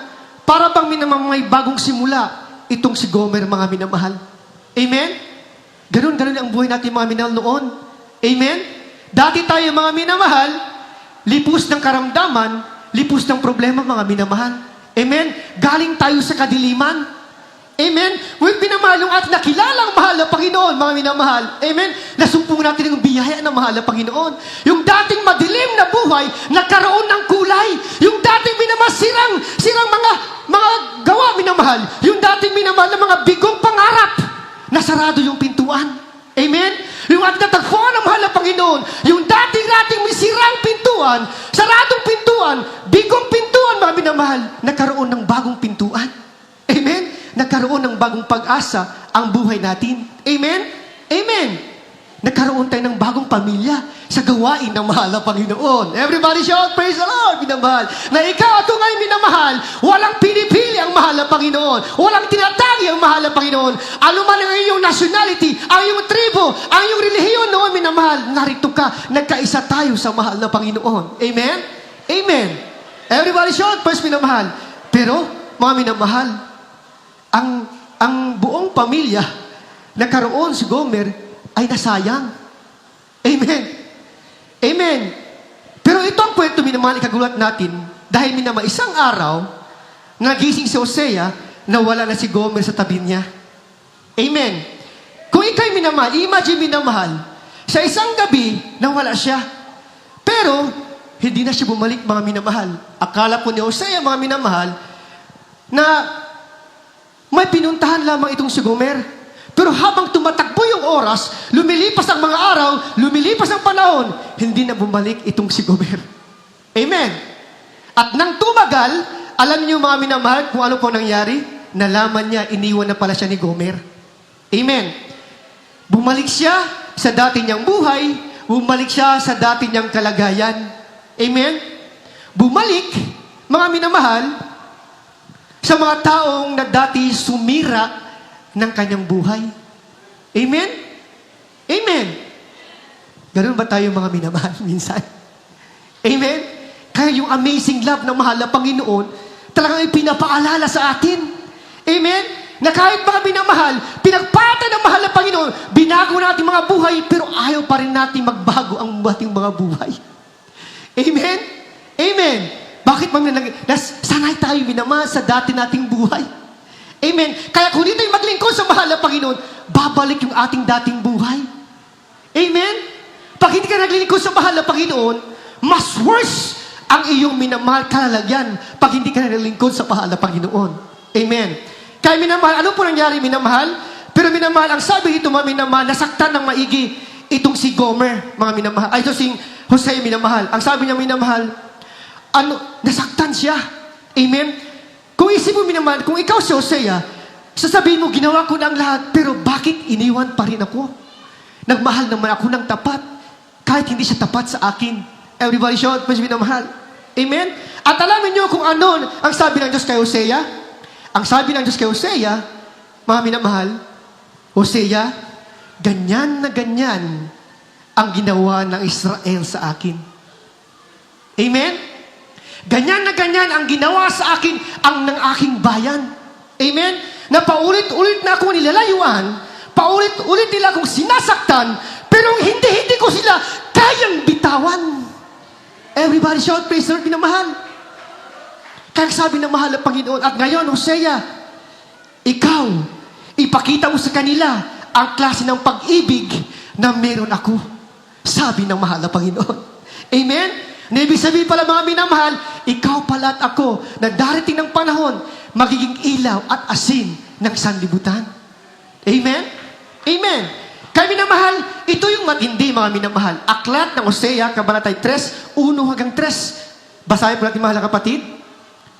para bang may bagong simula itong si Gomer, mga minamahal. Amen? Ganun ang buhay natin, mga minamahal, noon. Amen? Dati tayo, mga minamahal, lipos ng karamdaman, lipos ng problema, mga minamahal. Amen? Galing tayo sa kadiliman. Amen? Well, pinamahal yung ating nakilalang mahal na Panginoon, mga minamahal. Amen? Nasumpong natin yung biyaya ng mahal na Panginoon. Yung dating madilim na buhay, nagkaroon ng kulay. Yung dating minamahal, sirang mga gawa, minamahal. Yung dating minamahal na mga bigong pangarap, nasarado yung pintuan. Amen? Yung ating natagpuan ng mahal na Panginoon, yung dating may sirang pintuan, saradong pintuan, bigong pintuan, mga minamahal, nagkaroon ng bagong pintuan. Amen? Nagkaroon ng bagong pag-asa ang buhay natin. Amen? Amen. Nagkaroon tayo ng bagong pamilya sa gawain ng mahal na Panginoon. Everybody shout, praise the Lord, minamahal. Na ikaw at kung ay minamahal, walang pinipili ang mahal na Panginoon. Walang tinatagi ang mahal na Panginoon. Ano man ang iyong nationality, ang iyong tribo, ang iyong relihiyon noon, minamahal, narito ka, nagkaisa tayo sa mahal na Panginoon. Amen? Amen. Everybody shout, praise minamahal. Pero, mga minamahal, ang buong pamilya nagkaroon si Gomer ay nasayang. Amen. Amen. Pero ito ang kwento, minamahal, ikagulat natin dahil isang araw nagising si Hosea na wala na si Gomer sa tabi niya. Amen. Kung ikaw'y minamahal, imagine minamahal, sa isang gabi nawala siya. Pero hindi na siya bumalik, mga minamahal. Akala po ni Hosea, mga minamahal, na may pinuntahan lamang itong si Gomer. Pero habang tumatakbo yung oras, lumilipas ang mga araw, lumilipas ang panahon, hindi na bumalik itong si Gomer. Amen. At nang tumagal, alam niyo mga minamahal kung ano po nangyari? Nalaman niya, iniwan na pala siya ni Gomer. Amen. Bumalik siya sa dati niyang buhay, bumalik siya sa dati niyang kalagayan. Amen. Bumalik, mga minamahal, sa mga taong na dati sumira ng kanyang buhay. Amen? Amen. Ganun ba tayo mga minamahal minsan? Amen? Kaya yung amazing love ng mahal na Panginoon, talagang ipinapaalala sa atin. Amen? Na kahit mga minamahal, pinagpata ng mahal na Panginoon, binago natin mga buhay, pero ayaw pa rin natin magbago ang ating mga buhay. Amen? Amen. Bakit sanay tayo minamahal sa dati nating buhay? Amen. Kaya kung dito'y maglingkod sa mahal na Panginoon, babalik yung ating dating buhay. Amen. Pag hindi ka naglingkod sa mahal na Panginoon, mas worse ang iyong minamahal kalalagyan pag hindi ka naglingkod sa mahal na Panginoon. Amen. Kaya minamahal, ano po nangyari minamahal? Pero minamahal, ang sabi dito mga minamahal, nasaktan ng maigi itong si Gomer, mga minamahal. Ay, ito si Hosea minamahal. Ang sabi niya minamahal, nasaktan siya. Amen? Kung isip mo minamahal, kung ikaw si Hosea, sasabihin mo, ginawa ko na ang lahat, pero bakit iniwan pa rin ako? Nagmahal naman ako ng tapat, kahit hindi siya tapat sa akin. Everybody shout, mas minamahal. Amen? At alamin niyo kung ano ang sabi ng Diyos kay Hosea? Ang sabi ng Diyos kay Hosea, mga minamahal, Hosea, ganyan na ganyan ang ginawa ng Israel sa akin. Amen? Ganyan na ganyan ang ginawa sa akin ang ng aking bayan. Amen? Na paulit-ulit na ako nilalayuan, paulit-ulit nila akong sinasaktan, pero hindi ko sila kayang bitawan. Everybody shout, praise the Lord, minamahal. Kaya sabi ng mahal na Panginoon, at ngayon, Hosea, ikaw, ipakita mo sa kanila ang klase ng pag-ibig na meron ako. Sabi ng mahal na Panginoon. Amen? Na ibig sabihin pala mga minamahal, ikaw pala at ako, na darating ng panahon, magiging ilaw at asin ng sanlibutan. Amen? Amen. Kaya minamahal, ito yung matindi mga minamahal. Aklat ng Hosea, Kabanatay 3, 1 hanggang 3. Basahin po natin mahal na kapatid.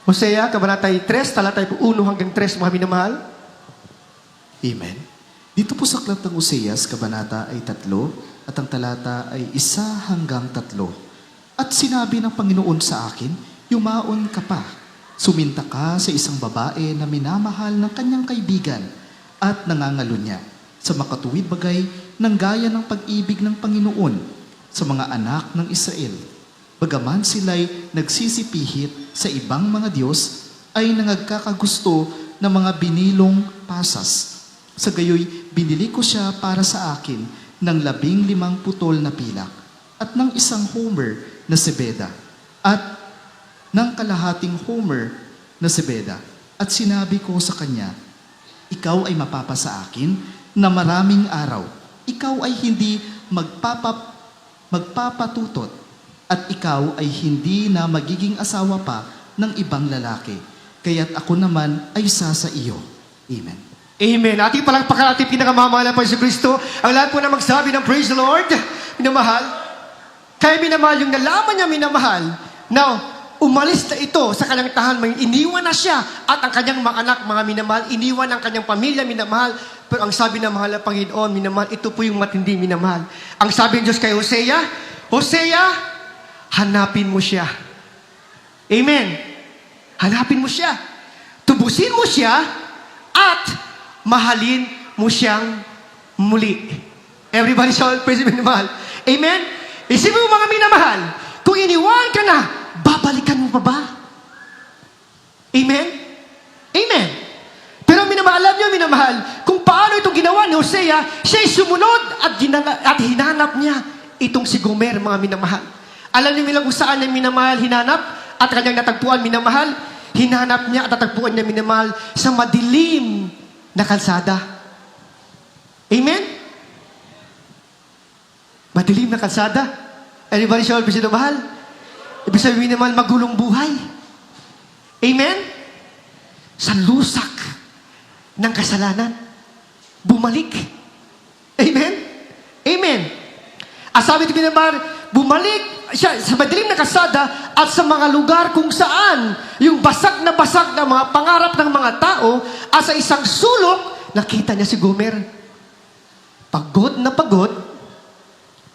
Hosea, Kabanatay 3, talatay po 1 hanggang 3, mga minamahal. Amen. Dito po sa aklat ng Hoseas, Kabanata ay 3, at ang talata ay 1 hanggang 3. At sinabi ng Panginoon sa akin, yumaon ka pa. Suminta ka sa isang babae na minamahal ng kanyang kaibigan at nangangalunya sa makatuwid bagay ng gaya ng pag-ibig ng Panginoon sa mga anak ng Israel. Bagaman sila'y nagsisipihit sa ibang mga Diyos, ay nangagkakagusto ng mga binilong pasas. Sa gayoy, binili ko siya para sa akin ng 15 putol na pilak at ng 1 homer na sebeda at ng kalahating homer na sebeda. At sinabi ko sa kanya, ikaw ay mapapasa akin na maraming araw. Ikaw ay hindi magpapatutot at ikaw ay hindi na magiging asawa pa ng ibang lalaki. Kaya't ako naman ay isa sa iyo. Amen. Amen. Ating palagpakan ating pinakamamahal na po si Kristo. Ang lahat po na magsabi ng praise the Lord. Minamahal. Kaya minamahal yung nalaman niya minamahal. Now, umalis na ito sa kanyang tahanan. Iniwan na siya at ang kanyang mga anak, mga minamahal. Iniwan ang kanyang pamilya, minamahal. Pero ang sabi ng mahal na Panginoon, minamahal, ito po yung matindi, minamahal. Ang sabi ng Diyos kay Hosea, Hosea, hanapin mo siya. Amen. Hanapin mo siya. Tubusin mo siya at mahalin mo siyang muli. Everybody shout, praise the minamahal. Amen. Isipin mo mga minamahal, kung iniwan ka na, babalikan mo pa ba? Amen? Amen. Pero minamahal, alam niyo, minamahal, kung paano itong ginawa ni Hosea, siya'y sumunod at hinanap niya itong si Gomer, mga minamahal. Alam niyo kung saan niya minamahal hinanap at kanyang natagpuan minamahal? Hinanap niya at natagpuan niya minamahal sa madilim na kalsada. Amen? Madilim na kalsada. Everybody shout, praise the mahal. Ibig sabihin naman, magulong buhay. Amen? Sa lusak ng kasalanan, bumalik. Amen? Amen. Sabi ito naman, bumalik siya sa madilim na kalsada at sa mga lugar kung saan yung basag na mga pangarap ng mga tao at sa isang sulok, nakita niya si Gomer. Pagod na pagod,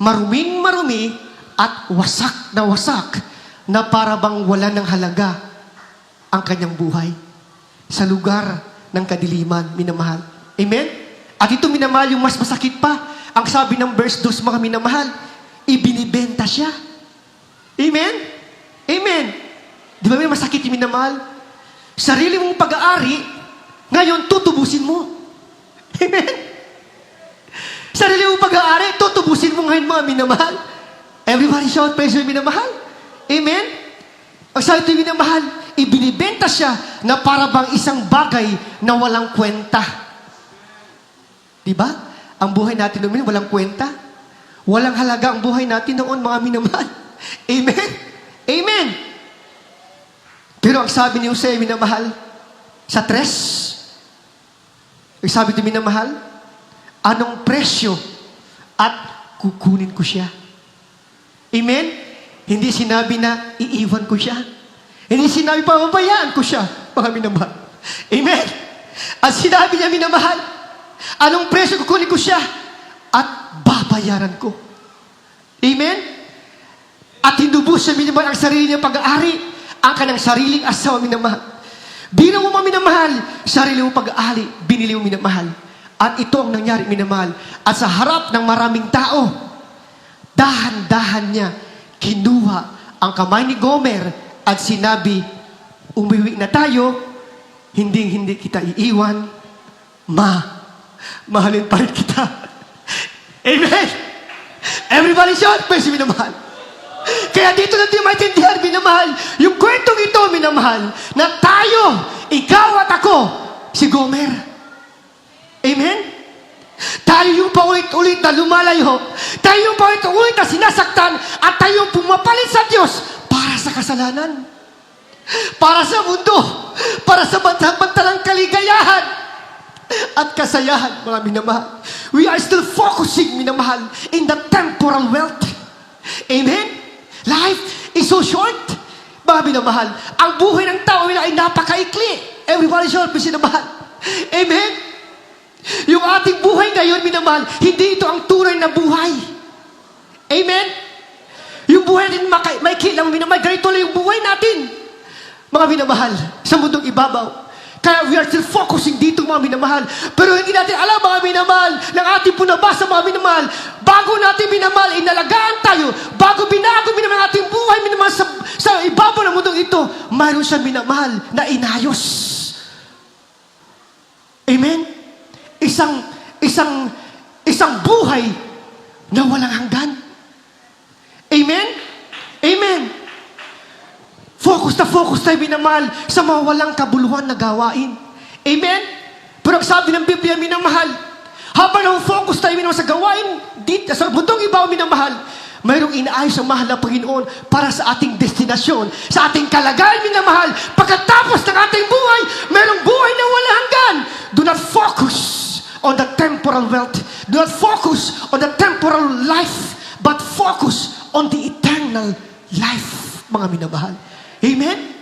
maruming marumi at wasak na para bang wala ng halaga ang kanyang buhay sa lugar ng kadiliman, minamahal. Amen? At ito, minamahal, yung mas masakit pa. Ang sabi ng verse 2, mga minamahal, ibinibenta siya. Amen? Amen. Di ba may masakit yung minamahal? Sarili mong pag-aari, ngayon tutubusin mo. Amen? Sarili mong pag-aari, tutubusin mo ngayon, mga minamahal. Everybody shout, praise the minamahal. Amen? Ang sabi ito minamahal, ibinibenta siya na para bang isang bagay na walang kwenta. Diba? Ang buhay natin noon, walang kwenta. Walang halaga ang buhay natin noon, mga minamahal. Amen? Amen! Pero ang sabi ni Jose, minamahal, sa 3, ang sabi ito minamahal, anong presyo at kukunin ko siya. Amen? Hindi sinabi na iiwan ko siya. Hindi sinabi pababayaan ko siya, mga minamahal. Amen? At sinabi niya, minamahal, anong presyo kukunin ko siya at babayaran ko. Amen? At hinubos siya, minamahal, ang sarili niyang pag-aari, ang kanyang sariling asawa, minamahal. Bilang mo, mga minamahal, sarili mo pag-aari, binili mo, minamahal. At ito ang nangyari, minamahal. At sa harap ng maraming tao, dahan-dahan niya kinuha ang kamay ni Gomer at sinabi, umuwi na tayo, hindi kita iiwan, mahalin pa rin kita. Amen! Everybody shout, praise the minamahal. Kaya dito natin maintindihan, minamahal, yung kwentong ito, minamahal, na tayo, ikaw at ako, si Gomer. Amen? Tayo yung paulit-ulit na lumalayo. Tayo yung paulit-ulit na sinasaktan at tayo yung pumapalit sa Diyos para sa kasalanan. Para sa mundo. Para sa bantalang kaligayahan at kasayahan, mga minamahal. We are still focusing, minamahal, in the temporal wealth. Amen? Life is so short. Mga minamahal, ang buhay ng tao ay napakaikli. Everybody shout, minamahal. Amen? Yung ating buhay ngayon, minamahal, hindi ito ang tunay na buhay. Amen? Yung buhay natin may kilang, minamahal, ganito lang yung buhay natin. Mga minamahal, sa mundong ibabaw. Kaya we are still focusing dito, mga minamahal. Pero hindi natin alam, mga minamahal, ng ating punabasa, mga minamahal, bago natin, minamahal, inalagaan tayo, bago binago, minamahal, ating buhay, minamahal, sa ibabaw ng mundong ito, mayroon siya, minamahal, na inayos. Amen? Isang buhay na walang hanggan. Amen? Amen. Focus tayo, minamahal, sa mga walang kabuluhan na gawain. Amen? Pero Pero ang sabi ng Biblia, minamahal, habang na-focus tayo minamahal sa gawain, dito, sa bundong ibaw, minamahal, mayroong inaayos ang mahal na Panginoon para sa ating destinasyon, sa ating kalagayan, minamahal. Pagkatapos ng ating buhay, mayroong buhay na walang hanggan. Do not focus on the temporal wealth. Do not focus on the temporal life, but focus on the eternal life, mga minamahal. Amen?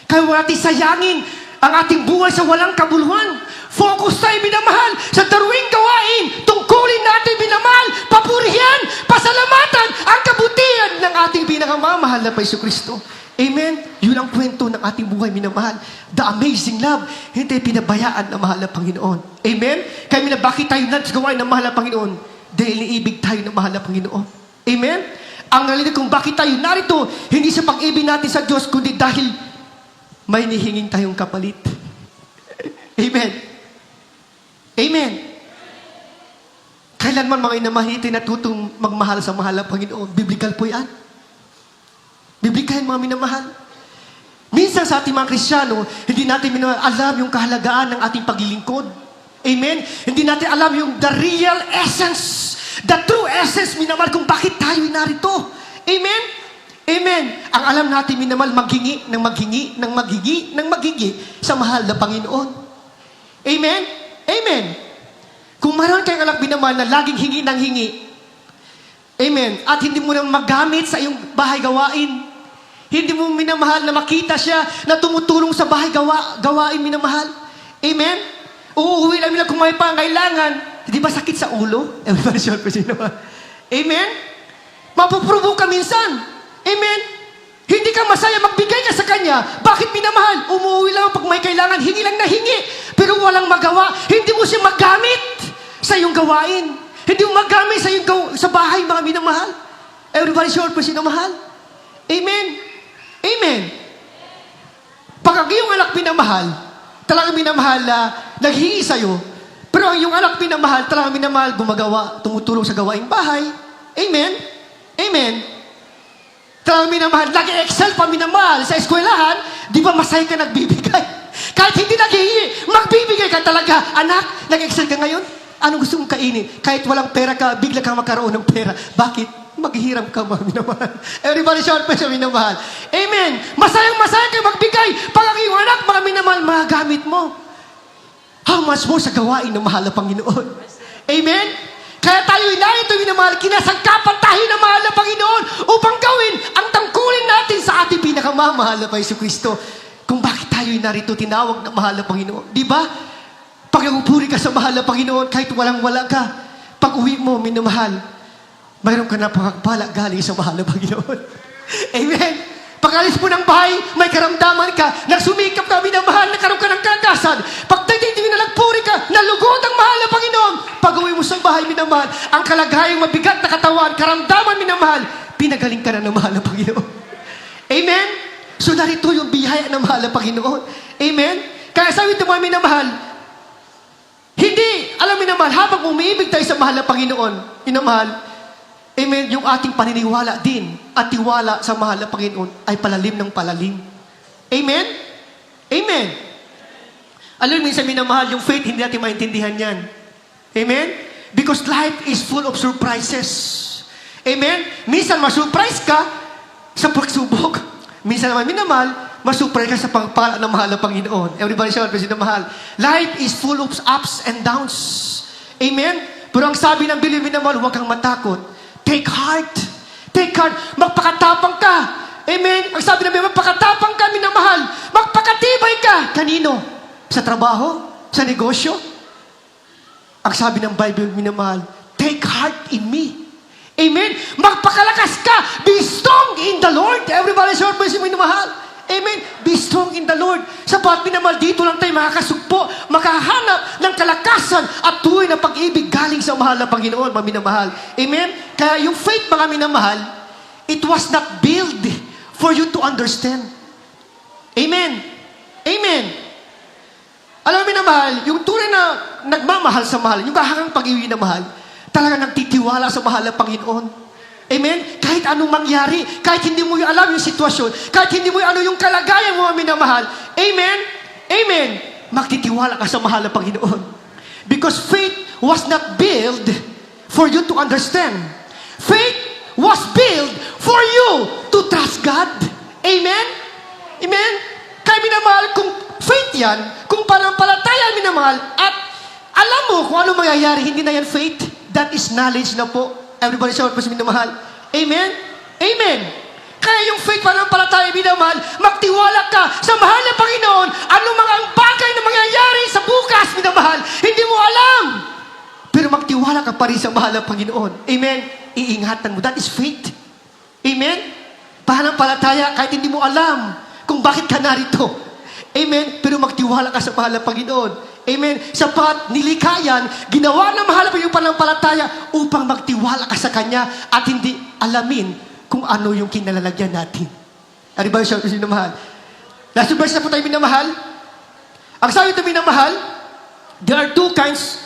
Kaya wala natin sayangin ang ating buhay sa walang kabuluhan. Focus tayo, minamahal, sa daruing gawain. Tungkulin natin, minamahal, papurihan, pasalamatan ang kabutihan ng ating pinakamamahal na Paiso Kristo. Amen? Yun ang kwento ng ating buhay, minamahal. The amazing love. Hindi pinabayaan ng mahal na Panginoon. Amen? Kaya bakit tayo sa gawain ng mahal na Panginoon? Dahil iniibig tayo ng mahal na Panginoon. Amen? Ang nalilig kung bakit tayo narito, hindi sa pag-ibig natin sa Diyos, kundi dahil may nihinging tayong kapalit. Amen? Amen. Kailanman mga inamahal, natutong magmahal sa mahal na Panginoon. Biblical po yan. Biblical yan, mga minamahal. Minsan sa ating mga Kristyano, hindi natin alam yung kahalagaan ng ating paglilingkod. Amen? Hindi natin alam yung the real essence, the true essence, minamahal, kung bakit tayo narito. Amen? Amen. Ang alam natin, minamahal, maghingi sa mahal na Panginoon. Amen? Amen. Kung mayroon kayong anak minamahal na laging hingi ng hingi, amen, at hindi mo nang magamit sa iyong bahay gawain, hindi mo minamahal na makita siya na tumutulong sa bahay gawain, minamahal. Amen? Uuwi lang nila kung may pangailangan. Hindi ba sakit sa ulo? Everybody shout for naman. Amen? Mapuprovoke ka minsan. Amen? Hindi ka masaya, magbigay ka sa Kanya. Bakit minamahal? Umuwi lang pag may kailangan, hingi lang na hingi. Pero walang magawa. Hindi mo siya magamit sa iyong gawain. Hindi mo magamit sa bahay, mga minamahal. Everybody shout for minamahal. Amen? Amen? Pag ang iyong anak minamahal, talagang minamahal na naghingi sa'yo, pero ang iyong anak minamahal, talagang minamahal, gumagawa, tumutulong sa gawaing bahay. Amen? Amen? Talagang minamahal, nag-excel pa minamahal sa eskwelahan, di ba masaya ka nagbibigay? Kahit hindi naghihingi, magbibigay ka talaga. Anak, nag-excel ka ngayon? Anong gusto mong kainin? Kahit walang pera ka, bigla kang magkaroon ng pera. Bakit? Maghihiram ka, mga minamahal. Everybody shout pa siya, minamahal. Amen. Masayang-masaya ka magbigay. Pag ang iyong anak, mga minamahal, magamit mo. How much more sa gawain ng mahal na Panginoon? Amen? Kaya tayo inarito, minamahal, kinasangkapan tayo ng mahal na Panginoon upang gawin ang tangkulin natin sa ating pinakamamahal na Paiso Kristo. Kung bakit tayo narito, tinawag ng mahal na Panginoon. Di ba? Pag nagpupuri ka sa mahal na Panginoon, kahit walang-wala ka, pag uwi mo, minamahal, mayroon ka na pagpala galing sa mahal na Panginoon. Amen? Pag alis mo ng bahay, may karamdaman ka, nagsumikap ka, minamahal, nagkaroon ka ng kagasan. Pag tagtitingin na nagpuri ka, nalugod ang mahal na Panginoon. Pag uwi mo sa bahay, minamahal, ang kalagayang mabigat na katawan, karamdaman, minamahal, pinagaling ka na ng mahal na Panginoon. Amen? So narito yung biyaya ng mahal na Panginoon. Amen? Kaya sabi ito mga minamahal, hindi, alam minamahal, habang umiibig tayo sa mahal na Panginoon, minamahal, amen, yung ating paniniwala din at tiwala sa mahal na Panginoon ay palalim ng palalim. Amen? Amen. Alam mo, minsan minamahal, yung faith, hindi natin maintindihan yan. Amen? Because life is full of surprises. Amen? Minsan masurprise ka sa pagsubok. Minsan naman minamahal, masurprise ka sa pagpala ng mahal na Panginoon. Everybody shout, kasi minamahal. Life is full of ups and downs. Amen? Pero ang sabi ng Biblia, minamahal, huwag kang matakot. Take heart. Take heart. Magpakatapang ka. Amen? Ang sabi namin, magpakatapang ka, minamahal. Magpakatibay ka. Kanino? Sa trabaho? Sa negosyo? Ang sabi ng Bible, minamahal, take heart in me. Amen? Magpakalakas ka. Be strong in the Lord. Everybody shout, minamahal. Amen? Be strong in the Lord. Sapat minamahal, dito lang tayo makakasugpo, makahanap ng kalakasan at tuloy na pag-ibig galing sa mahal na Panginoon, mga minamahal. Amen? Kaya yung faith, mga minamahal, it was not built for you to understand. Amen? Amen? Alam mo minamahal, yung tunay na nagmamahal sa mahal, yung kahangang pag-ibig na mahal, talaga nagtitiwala sa mahal na Panginoon. Amen? Kahit anong mangyari, kahit hindi mo alam yung sitwasyon, kahit hindi mo ano yung kalagayan mo, minamahal. Amen? Amen? magtitiwala ka sa mahal na Panginoon. Because faith was not built for you to understand. Faith was built for you to trust God. Amen? Amen? Kaya minamahal, kung faith yan, kung pananampalataya minamahal, at alam mo kung ano mangyayari, hindi na yan faith. That is knowledge na po. Everybody shout po sa minamahal. Amen? Amen. Kaya yung faith pananampalataya minamahal, magtiwala ka sa mahal na Panginoon, ano mga ang bagay na mangyayari sa bukas minamahal, hindi mo alam. Pero magtiwala ka pa rin sa mahal na Panginoon. Amen? Iingatan mo. That is faith. Amen? Pananampalataya kahit hindi mo alam kung bakit ka narito. Amen? Pero magtiwala ka sa mahal na Panginoon. Amen? Sapat nilikayan, ginawa ng mahal na yung pananampalataya upang magtiwala ka sa Kanya at hindi alamin kung ano yung kinalalagyan natin. Ano ba yung shout out minamahal? Last verse na po tayo minamahal. Ang sabi ito minamahal, there are two kinds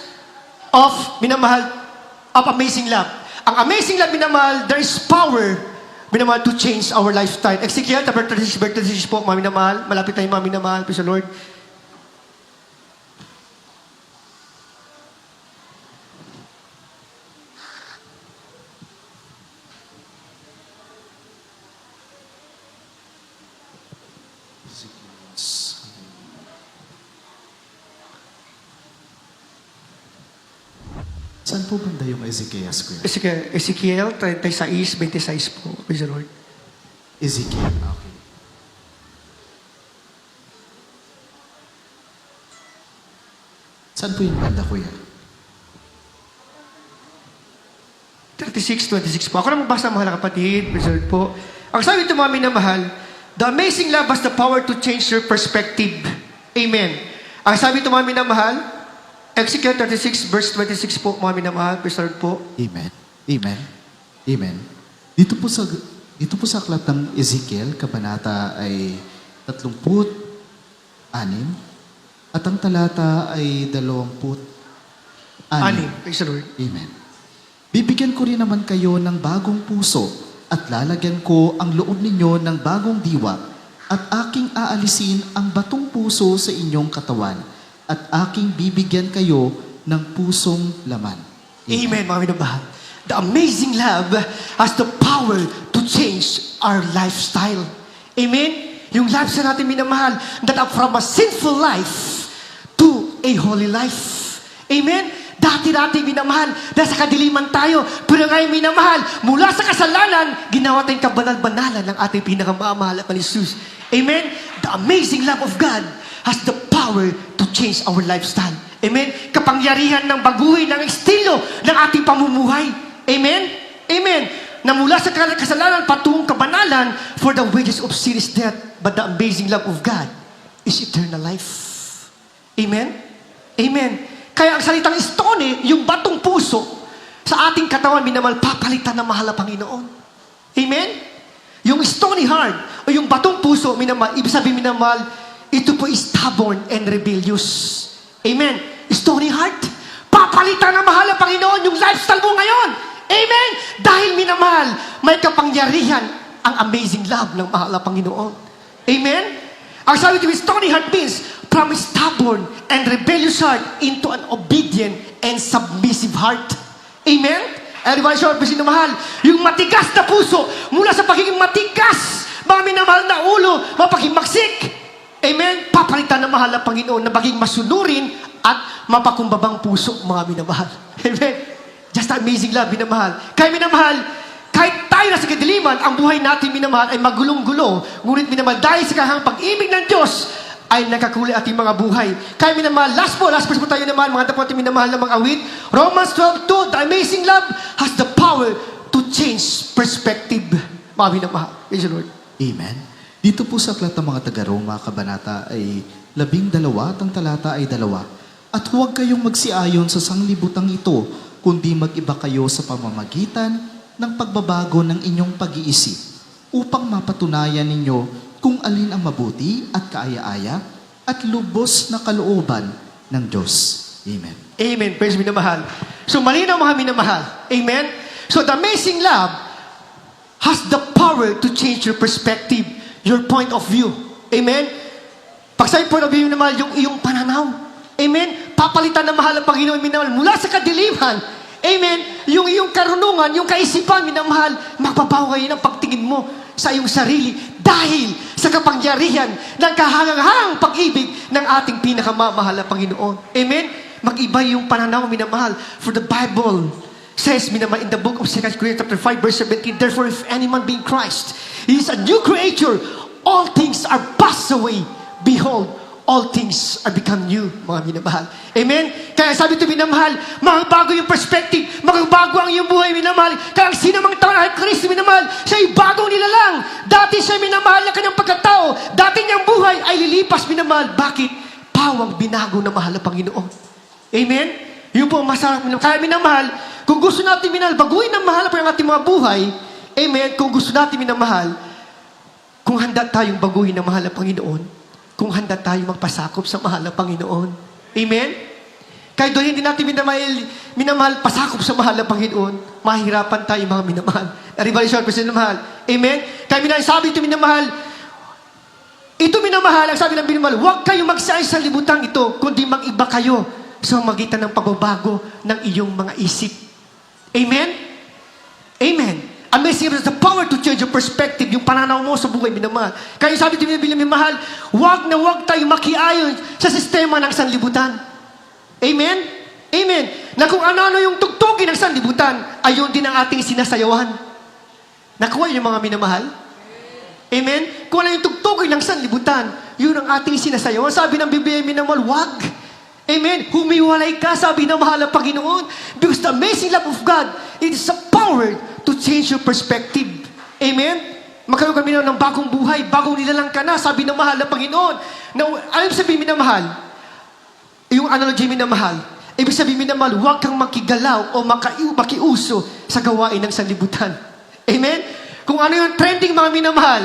of minamahal, of amazing love. Ang amazing love minamahal, there is power minamahal to change our lifestyle. Ezekiel, chapter 36, verse 36 po, mga minamahal. Malapit tayo mga minamahal. Praise the Lord. Saan po banda yung Ezekiel Square? Ezekiel 36, 26 po. Praise the Lord. Ezekiel, okay. Saan po yung banda, kuya? 36, 26 po. Ako na magbasa, mahal na kapatid. Praise the Lord po. Ang sabi ito, mga minamahal, the amazing love has the power to change your perspective. Amen. Ang sabi ito, mga minamahal, Ezekiel 36, verse 26 po, mga minamahal. Praise the Lord po. Amen. Amen. Amen. Dito po sa aklat ng Ezekiel, kabanata ay 36 at ang talata ay 26. Anim. Praise the Lord. Amen. Bibigyan ko rin naman kayo ng bagong puso at lalagyan ko ang loob ninyo ng bagong diwa at aking aalisin ang batong puso sa inyong katawan at aking bibigyan kayo ng pusong laman. Amen, mga minamahal. The amazing love has the power to change our lifestyle. Amen? Yung lifestyle natin, minamahal, that up from a sinful life to a holy life. Amen? Dati-dati, minamahal, nasa kadiliman tayo. Pero ngayon, minamahal, mula sa kasalanan, ginawa tayong kabanal-banalan ng ating pinakamamahal na Jesus. Amen? The amazing love of God has the power to change our lifestyle. Amen? Kapangyarihan ng baguhin ng estilo ng ating pamumuhay. Amen? Amen? Na mula sa kasalanan patungong kabanalan, for the wages of sin is death, but the amazing love of God is eternal life. Amen? Amen? Kaya ang salitang stone, yung batong puso, sa ating katawan, minamahal, papalitan ng mahal na Panginoon. Amen? Yung stony heart, o yung batong puso, minamahal, ibig sabihin, minamahal, ito po is stubborn and rebellious. Amen? Stony heart, papalitan ng mahal na Panginoon yung lifestyle mo ngayon. Amen? Dahil minamahal, may kapangyarihan ang amazing love ng mahal na Panginoon. Amen? Ang sabi dito, stony heart means from a stubborn and rebellious heart into an obedient and submissive heart. Amen? Everybody shout, minamahal, yung matigas na puso, mula sa pagiging matigas, mga minamahal na ulo, mapaghimagsik. Amen? Papalitan ng mahal na Panginoon na maging masunurin at mapakumbabang puso, mga minamahal. Amen? Just amazing love, minamahal. Kaya minamahal, kahit tayo na sa kadiliman, ang buhay natin, minamahal, ay magulong-gulo. Ngunit minamahal, dahil sa kahang pag-ibig ng Diyos, ay nakakulay ating mga buhay. Kaya minamahal, last po tayo naman, mga dapat minamahal na mga awit. Romans 12:2, the amazing love has the power to change perspective. Mga minamahal. Praise the Lord. Amen. Dito po sa aklat ng mga taga-Roma, kabanata ay 12 at ang talata ay 2. At huwag kayong magsiayon sa sanglibutang ito, kundi mag-iba kayo sa pamamagitan ng pagbabago ng inyong pag-iisip upang mapatunayan ninyo kung alin ang mabuti at kaaya-aya at lubos na kalooban ng Diyos. Amen. Amen. Praise minamahal. So malinaw, mga minamahal. Amen? So the amazing love has the power to change your perspective, your point of view. Amen? Pagsabi po na minamahal yung iyong pananaw. Amen? Papalitan ng mahal ang Panginoon, minamahal, mula sa kadiliman. Amen? Yung iyong karunungan, yung kaisipan, minamahal, magbabago ngayon ang pagtingin mo sa iyong sarili dahil sa kapangyarihan ng kahangang pag-ibig ng ating pinakamamahal na Panginoon. Amen? Mag-iba yung pananaw, minamahal. For the Bible says, minamahal, in the book of 2 Corinthians chapter 5, verse 17, therefore, if any man be in Christ, he is a new creature. All things are passed away. Behold, all things are become new, mga minamahal. Amen? Kaya sabi ito, minamahal, magbago yung perspective, magbago ang iyong buhay, minamahal. Kaya ang sinamang tao na Kristo, minamahal, siya'y bagong nilalang. Dati siya minamahal na kanyang pagkatao. Dati niyang buhay ay lilipas, minamahal. Bakit? Pawang binago na mahal na Panginoon. Amen? Yun po ang masarap, minamahal. Kaya minamahal, kung gusto natin, minamahal, baguhin ang mahal pa ang ating mga buhay, amen, kung gusto natin, minamahal, kung handa tayong baguhin ang mahal na Panginoon, kung handa tayo magpasakop sa mahal na Panginoon. Amen? Kahit doon hindi natin minamahal, pasakop sa mahal na Panginoon, mahirapan tayo mga minamahal. Naribalisyon, kasi minamahal. Amen? Kaya sabi ito minamahal, ang sabi ng minamahal, huwag kayong magsaay sa libutang ito, kundi mag-iba kayo sa magitan ng pagbabago ng iyong mga isip. Amen? Amen. Amazing is the power to change your perspective, yung pananaw mo sa buhay, minamahal. Kaya sabi ito, minamahal, huwag na huwag tayo makiayon sa sistema ng sanlibutan. Amen? Amen. Na kung ano-ano yung tugtugin ng sanlibutan, ayon din ang ating sinasayawan. Nakuha yung mga minamahal? Amen? Kung ano yung tugtugin ng sanlibutan, yun ang ating sinasayawan. Sabi ng Biblia, minamahal, huwag. Amen? Humiwalay ka, sabi ng mahal na Panginoon. Because the amazing love of God, it is a power to change your perspective. Amen? Magkaroon kami ng bagong buhay, bagong nilalang ka na, sabi ng mahal na Panginoon. Now, alam sabihin, minamahal, yung analogy, minamahal, ibig sabihin, minamahal, huwag kang makigalaw o makiuso sa gawain ng sanlibutan. Amen? Kung ano yung trending, mga minamahal,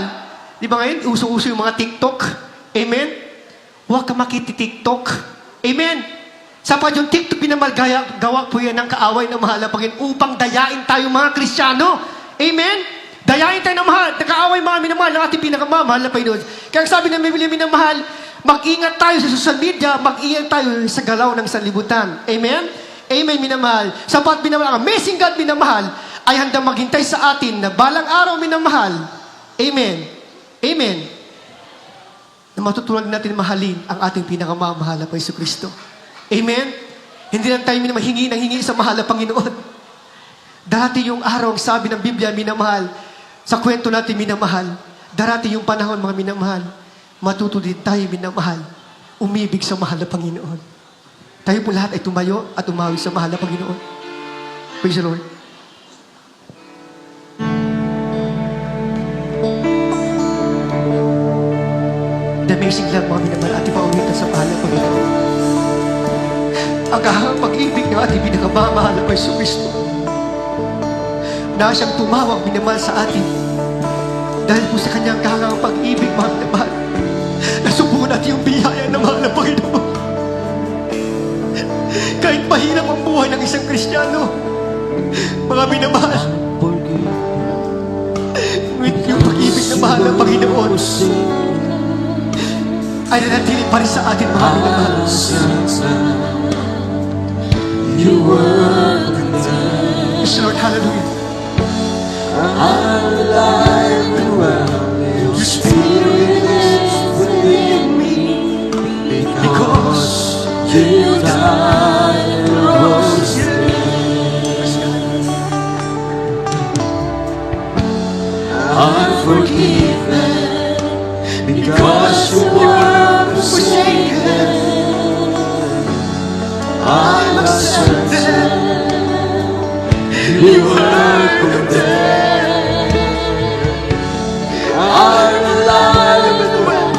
di ba ngayon, uso-uso yung mga TikTok. Amen? Huwag kang makiti-TikTok. Amen? Sapat yung TikTok, minamahal, gawa po yan ng kaaway ng mahal na Panginoon upang dayain tayo mga Kristiyano. Amen? Dayain tayo ng mahal, kaaway mga minamahal ng ating pinakamamahal na Panginoon. Kaya sabi ng Biblia, minamahal, mag-ingat tayo sa social media, mag-ingat tayo sa galaw ng sanlibutan. Amen? Amen, minamahal. Sapat, minamahal, amazing God, minamahal, ay handang maghintay sa atin na balang araw, minamahal. Amen. Amen. Na matutunan natin mahalin ang ating pinakamamahal na Panginoon Kristo. Amen? Hindi lang tayo hingi sa mahal na Panginoon. Dati yung araw, sabi ng Biblia, minamahal, sa kwento natin, minamahal, darati yung panahon, mga minamahal, matutunan tayo, minamahal, umibig sa mahal na Panginoon. Tayo po lahat ay tumayo at umawig sa mahal na Panginoon. Praise the Lord. The amazing love, mga minamahal, ating pauwitan sa mahal na Panginoon. Ang kahangang pag-ibig ng ating pinakamamahal na Panginoon Kristo na siyang tumawag, minamahal sa atin dahil po sa kanyang kahangang pag-ibig, mga minamahal, nasubukan natin yung biyaya ng mahal na Panginoon. Kahit mahirap ang buhay ng isang Kristiyano, mga minamahal, ngunit yung pag-ibig ng mahal na Panginoon ay nanatili pa rin sa atin, mga minamahal. You were condemned. Yes, Lord, hallelujah. I'm alive and well. Your spirit is within me. Because you died and rose again. I'm forgiven because you were forsaken. I'm accepted. You were condemned. I'm alive and well.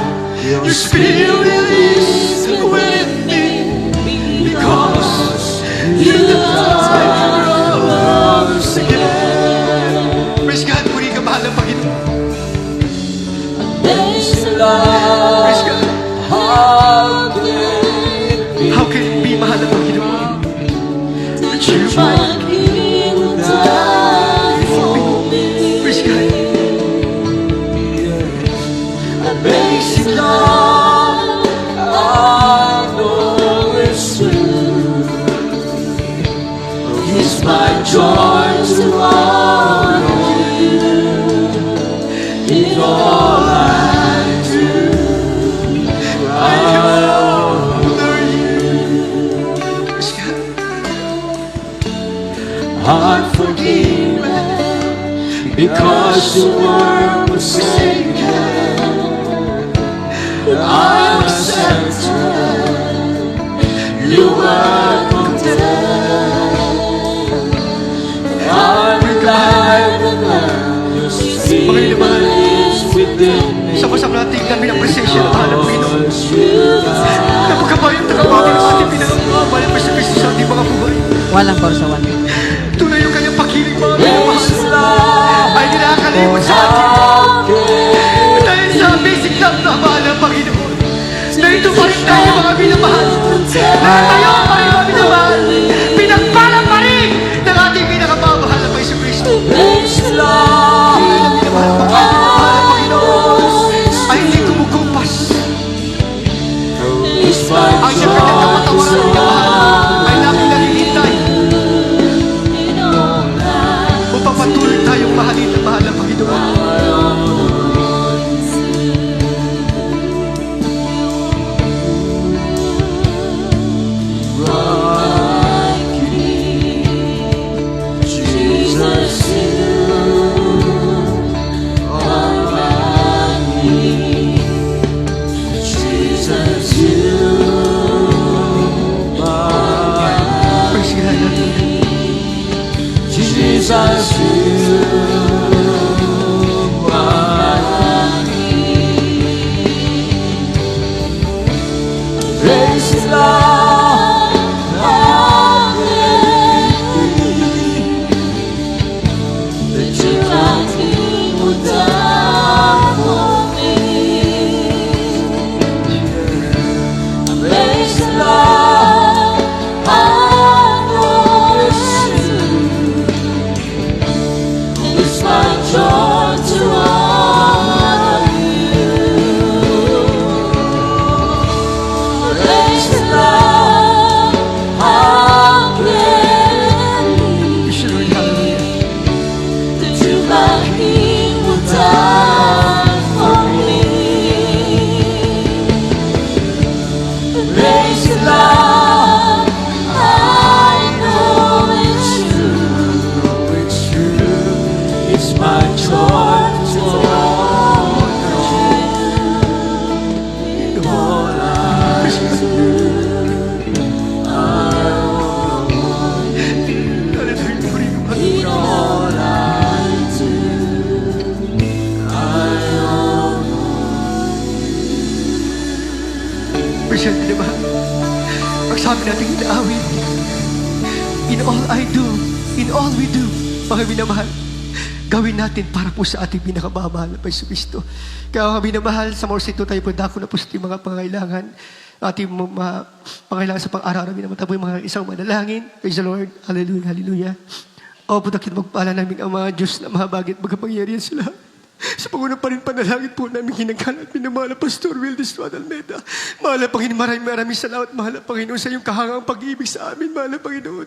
Your spirit is with me. Because you died and rose again. Praise God, puri ka mahal ng Panginoon. Amazing love. Praise God. How can it be? How can it be, mahal ng Panginoon? That you might be with us? Because you were forsaken, I was sent to you were condemned. I'm alive and well. Your spirit is within me. Sama-sama natin namin ang presensya ng mahal na Panginoon. Because you died. Napakabayang nakabagay ng ating pinagmamahal na Kristo sa ating mga buhay. Walang korsawan. Tunay yung kanyang pagkiling mga Praise pinamahal the Lord. ay ninakalimot sa atin. Again. Dahil sa basic love na mahal ng Panginoon. Na ito pa rin tayo mga minamahal. Na tayo pa rin mga minamahal. Pinagpalang pa rin ng ating pinakamamahal na Paiso Kristo. Praise the Lord. Minamahal ng Panginoon ay hindi kumukumpas. It's my Ang sa kanyang kapatawaran ng minamahal ay laging naghihintay upang patuloy tayong mahalin na mahal ng Panginoon. Jesus, you are my King. Jesus, you are Praise God natin. Jesus, you are praise the Lord. That you are King who died for me. Praise the Lord. I know it's true. It's my joy to honor you. Praise the Lord. How gladly Lord, hallelujah. that you, my King, will die for me. Praise the Lord. I know it's true. It's true. It's my joy to honor you. In all I Hallelujah. Purihin mo ang in all I do, I Praise God, minamahal. Ang sabi natin inaawit, in all I do, in all we do, mga minamahal, gawin natin para po sa ating pinakamamahal na Paiso Kristo. Kaya mga minamahal, sa morsito tayo po dako na po sa ating mga pangailangan, ating mga pangailangan sa pang-araw namin naman tayo po yung mga isang manalangin. Praise the Lord. Hallelujah, hallelujah. O po dakit magpala namin ang mga Diyos na mahabagit magapangyarihan sila. Sa pangunang pa rin panalangin po namin hinangkan at minamahal na Pastor Wildy Estrada Almeida. Mahal na Panginoon, maraming salamat, mahal na Panginoon, sa iyong kahangang pag-ibig sa amin, mahal na Panginoon.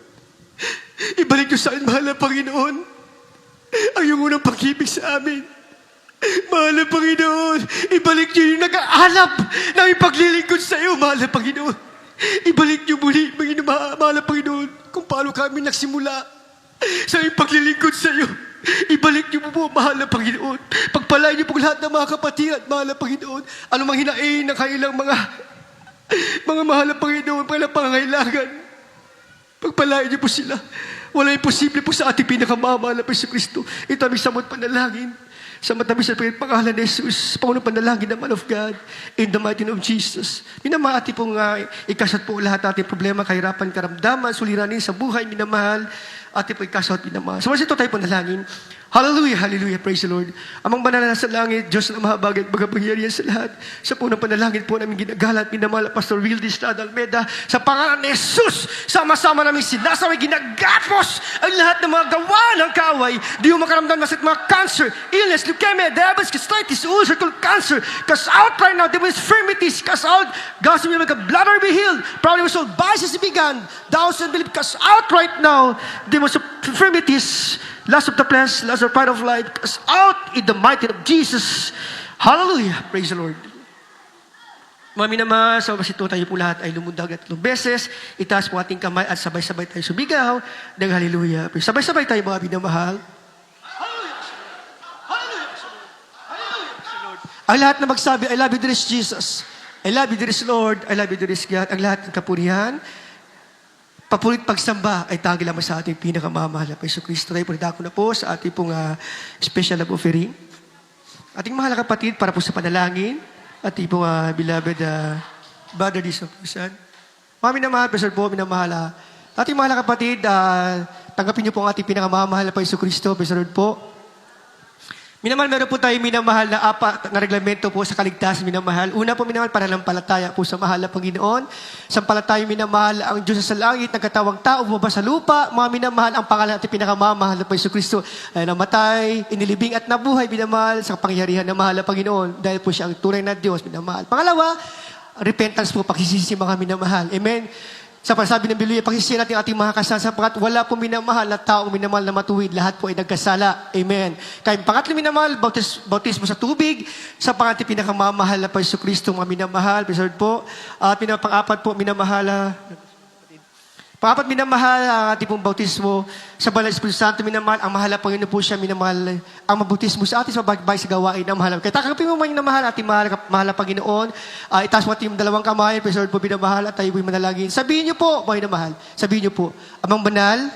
Ibalik niyo sa amin, mahal na Panginoon, ang iyong unang pag-ibig sa amin. Mahal na Panginoon, ibalik niyo yung nag-aalap na yung paglilingkod sa iyo, mahal na Panginoon. Ibalik niyo muli, mahal na Panginoon, kung paano kami nagsimula sa iyong paglilingkod sa iyo. Ibalik niyo po, mahal na Panginoon. Pagpalain niyo po lahat ng mga kapatid at mahal na Panginoon. Ano mang hinain ng kailang mga mahal na Panginoon, mga pangangailangan. Pagpalain niyo po sila. Wala imposible po sa ating pinakamamahal na Paiso Kristo. Ito aming samot panalangin. Sa matamis na pangalan ni Jesus, pangunang panalangin ng Man of God, in the mighty name of Jesus. Minamahati pong ikasat po lahat ating problema, kahirapan, karamdaman, suliranin sa buhay, minamahal, ating po ikasat, minamahal. So, ito tayo panalangin. Hallelujah, hallelujah, praise the Lord. Amang banal na sa langit, Diyos na mahabagay at magapangyarihan sa lahat. Sa punang panalangin po namin ginagalat, minamahal, Pastor Wildy Estrada Almeida, sa pangalan ni Jesus, sama-sama namin sinasaway, ginagapos ang lahat ng mga gawa ng kaaway. Di mo makaramdam na sa mga cancer, illness, leukemia, diabetes, gastritis, ulcer, cancer. Cast out right now, devil infirmities, cast out. God's will make a bladder be healed. Probably soul biases began. Doubts and belief, cast out right now. Demons of infirmities, lust of the flesh, lust of pride of life, cast out in the mighty name of Jesus. Hallelujah. Praise the Lord. Mga minamahal, sa basito tayo po lahat ay lumundag at 3 beses. Itaas po ating kamay at sabay-sabay tayo sumigaw ng hallelujah. Sabay-sabay tayo mga minamahal. Ang lahat na magsabi, I love you, dearest Jesus. I love you, dearest Lord. I love you, dearest God. Ang lahat ng kapurihan, papulit pagsamba ay tanggi lamang sa ating pinakamamahal na Yesu Kristo. Tayo po na po sa ating pong special love offering. Ating mahal na kapatid, para po sa panalangin, ating pong beloved Brother Dison Pusan. Mga minamahal, Pastor po, minamahal. Ating mahal na kapatid, tanggapin niyo po ang ating pinakamamahal na Yesu Kristo, Pastor Lord po. Minamahal, meron po tayo minamahal na apat na reglamento po sa kaligtasan, minamahal. Una po, minamahal, pananampalataya po sa mahal na Panginoon. Sampalataya, minamahal, ang Diyos sa langit, nagkatawang tao, bumaba sa lupa. Mga minamahal, ang pangalan natin pinakamamahal na Yesu Kristo ay namatay, inilibing at nabuhay, minamahal, sa kapangyarihan ng mahal na Panginoon. Dahil po siya ang tunay na Diyos, minamahal. Pangalawa, repentance po, pagsisisi mga minamahal. Amen. Sa pasabi ng Biblia, pagsisisi natin ating mga kasalanan sapagkat wala po minamahal na taong minamahal na matuwid. Lahat po ay nagkasala. Amen. Kaya pangatlo minamahal, bautismo sa tubig. Sa pangatlo pinakamamahal na Yesu Kristo, mga minamahal. Preserve po. At pang-apat po, minamahal. Pangapat, minamahal ang ating pong bautismo sa Banal na Espiritu Santo, minamahal. Ang mahal na Panginoon po siya, minamahal. Ang mabautismo sa atin sa bagbay sa gawain ng mahal. Kaya takapin mo minamahal, ating mahal na Panginoon. Itaas mo ating dalawang kamay, preserve po minamahal, at tayo po'y manalangin. Sabihin niyo po, mga minamahal, sabihin niyo po, Amang banal,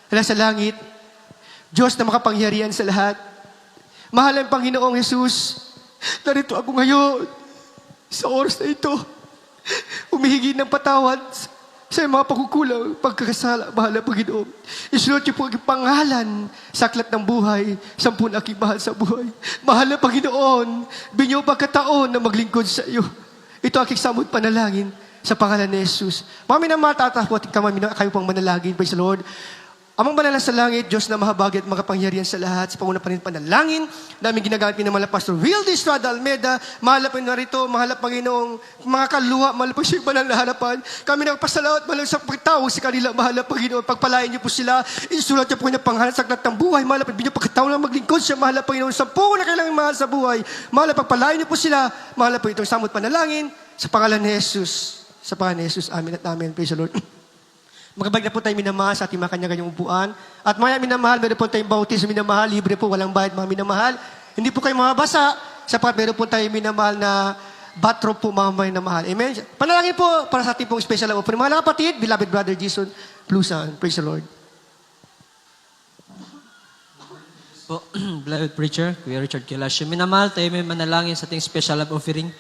na sa langit, Diyos na makapangyarihan sa lahat, mahal ang Panginoong Jesus, narito ako ngayon, sa oras na ito, humihingi ng patawad sa mga pagkukulang, pagkakasala, mahal na Panginoon. Isunod niyo po ang pangalan sa aklat ng buhay, 10 aking mahal sa buhay. Mahal na Panginoon, binyo pagkataon na maglingkod sa iyo. Ito aking samot panalangin sa pangalan ni Jesus. Mga minamahal, tatapuatin kayo pang manalangin, praise the Lord. Amang banal na sa langit, Diyos na mahabagit, makapangyarihan sa lahat, sa panguna pa rin panalangin, namin ginagamit ng mga Pastor Will D. Estrada Almeda, mahal na Panginoon, mahal na Panginoong mga kaluha, mahal po siya banal na harapan. Kami nagpasalamat, mahal sa pagtawag sa kanila, mahal na Panginoon, pagpalain niyo po sila, isulat niyo po yung pangalan sa aklat ng buhay, mahal na Panginoon, pagkataon na maglingkod siya, mahal na Panginoon, 10 na kailangan mahal sa buhay, mahal na pagpalain niyo po sila, mahal na po itong samot panalangin, sa pangalan ni Jesus, sa pangalan ni Jesus, amin at amin, praise the Lord. Magabag na po tayo minamahal sa ating mga kanya-kanyang upuan. At maya minamahal, meron po tayong bautismo minamahal, libre po, walang bayad mga minamahal. Hindi po kayo mababasa, sapat meron po tayong minamahal na bathrobe po mga minamahal. Amen? Panalangin po para sa ating pong special love. Mga kapatid, beloved brother Jason Plusan. Praise the Lord. Po, beloved preacher, Kuya Richard Kilasio. Minamahal, tayo may manalangin sa ating special love offering.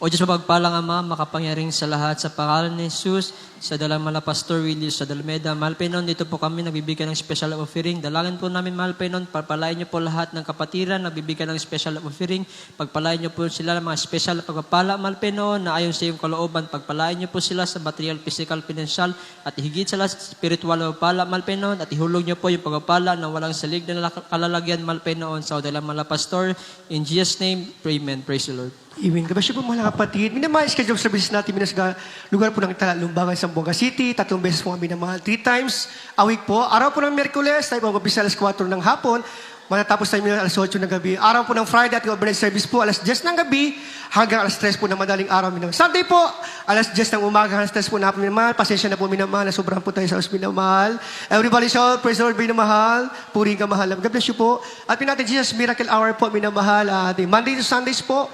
O Diyos mapagpalang Ama, makapangyarihan sa lahat sa pangalan ni Jesus, sa dalang mala Pastor Willie, sa Dalmeda. Mahal Panginoon, dito po kami nagbibigay ng special offering. Dalangin po namin, Mahal Panginoon, pagpalain niyo po lahat ng kapatiran, nagbibigay ng special offering. Pagpalain niyo po sila ng mga special pagpapala, Mahal Panginoon, na ayon sa iyong kalooban. Pagpalain niyo po sila sa material, physical, financial, at higit sa lahat, spiritual na pagpapala, Mahal Panginoon, at ihulog niyo po yung pagpapala na walang salig na kalalagyan, Mahal Panginoon, sa dalang mala Pastor. In Jesus' name, pray, amen. Praise the Lord. Amen. Kabasya po mga kapatid. Minamahal schedule services natin sa lugar po ng Lumbangan, Zamboanga City. 3 beses po kami minamahal. 3 times a week po. Araw po ng Miyerkules, tayo po mag-umpisa alas 4 ng hapon. Matatapos tayo alas 8 ng gabi. Araw po ng Friday at overnight service po, alas 10 ng gabi hanggang alas 3 po ng madaling araw. Sunday po, alas 10 ng umaga hanggang alas 3 po na minamahal. Pasensya na po minamahal. Sobrang po tayo sa minamahal. Everybody shout, praise the Lord, minamahal. Puring ka mahal. God bless you po. At pinatid Jesus Miracle Hour po, minamahal. Monday to Sundays po.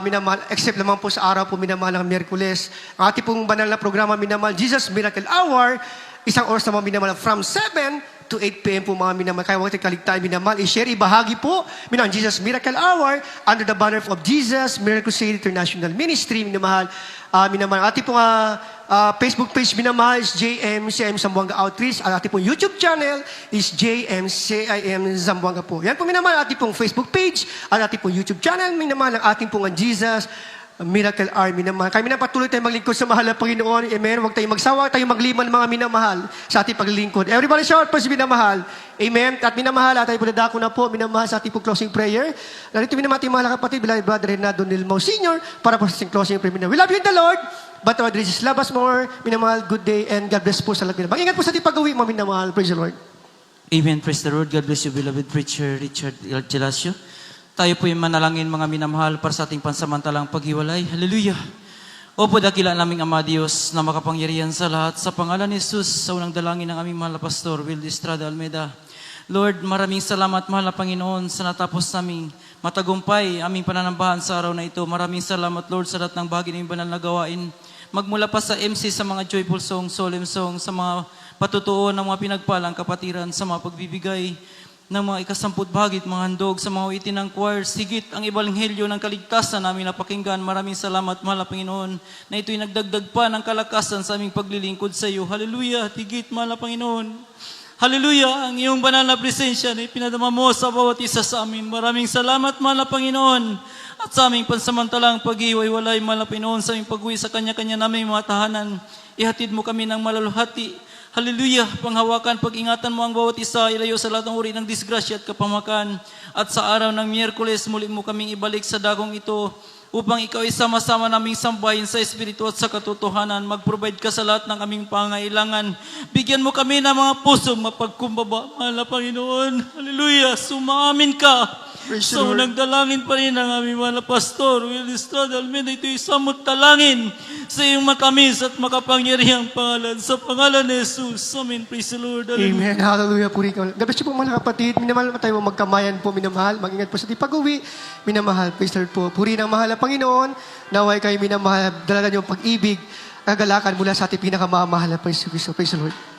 Minamahal, except naman po sa araw po minamahal ng Miyerkules. Ang ating pong banal na programa minamahal, Jesus Miracle Hour, isang oras naman minamahal from 7 to 8 p.m. po mga minamahal. Kaya huwag kaligtaan minamahal. I-share, ibahagi po minamahal Jesus Miracle Hour under the banner of Jesus Miracle City International Ministry minamahal. Minamahal. Ating pong Facebook page minamahal is JMCIM Zamboanga Outreach. Ang ating pong YouTube channel is JMCIM Zamboanga po. Yan po minamahal ating pong Facebook page, ang ating pong YouTube channel minamahal, ang ating pong Jesus Miracle Hour minamahal. Kami na patuloy tayong maglingkod sa mahal na Panginoon. Amen. Huwag tayong magsawa, tayong magliman mga minamahal sa ating paglilingkod. Everybody shout, praise minamahal. Amen. At minamahal, at tayo po nadako na po, minamahal sa ating po closing prayer. Narito minamahal ating mga kapatid, beloved brother Renato Nilmao Sr. para po sa ating closing prayer. We love you in the Lord, but our Jesus love us more. Minamahal, good day, and God bless po sa lahat. Mag-ingat po sa ating pag-uwi, mga minamahal. Praise the Lord. Amen. Praise the Lord. God bless you, beloved preacher Richard Gelasio. Tayo po yung manalangin mga minamahal para sa ating pansamantalang paghiwalay. Hallelujah. Opo, dakila naming Ama Diyos na makapangyarihan sa lahat. Sa pangalan ni Jesus, sa unang dalangin ng aming mahal na Pastor Will D. Estrada Almeda. Lord, maraming salamat mahal na Panginoon sa natapos naming matagumpay aming pananambahan sa araw na ito. Maraming salamat, Lord, sa lahat ng bahagi ng banal na gawain. Magmula pa sa MC, sa mga joyful song, solemn song, sa mga patutuo ng mga pinagpalang kapatiran, sa mga pagbibigay ng mga ikasamput bahagi at mga handog, sa mga witin ng choir, sigit ang ibalenghelyo ng kaligtasan namin napakinggan. Maraming salamat, mahal na Panginoon, na ito'y nagdagdag pa ng kalakasan sa aming paglilingkod sa iyo. Hallelujah, tigit, mahal na Panginoon. Hallelujah, ang iyong banal na presensya na ipinadama mo sa bawat isa sa amin. Maraming salamat, mahal na Panginoon. At sa aming pansamantalang pag-iwalay, mahal na Panginoon, sa aming pag-uwi sa kanya-kanya naming mga tahanan, ihatid mo kami ng malalahati. Hallelujah, panghawakan, pag-ingatan mo ang bawat isa, ilayo sa lahat ng uri ng disgrasya at kapamakan. At sa araw ng Miyerkules, muli mo kaming ibalik sa dagong ito, upang ikaw ay sama-sama naming sambahin sa Espiritu at sa katotohanan. Mag-provide ka sa lahat ng aming pangailangan. Bigyan mo kami ng mga pusong mapagkumbaba, mahal na Panginoon. Hallelujah, sumaamin ka. Praise the So, Lord. nagdalangin pa rin ang aming mga pastor, Will Estrada Almeida, ito'y samot talangin sa iyong matamis at makapangyarihang pangalan. Sa pangalan ni Jesus. Amen. Praise the Lord. Hallelujah. Amen. Hallelujah. Puri ka. God bless you po mga kapatid. Minamahal tayo magkamayan po, minamahal. Mag-ingat po sa ating pag-uwi. Minamahal. Praise the Lord po. Puri ng mahal na Panginoon. Naway kayo minamahal. Dala na yung pag-ibig. Kagalakan mula sa ating pinakamamahal na Praise the Lord.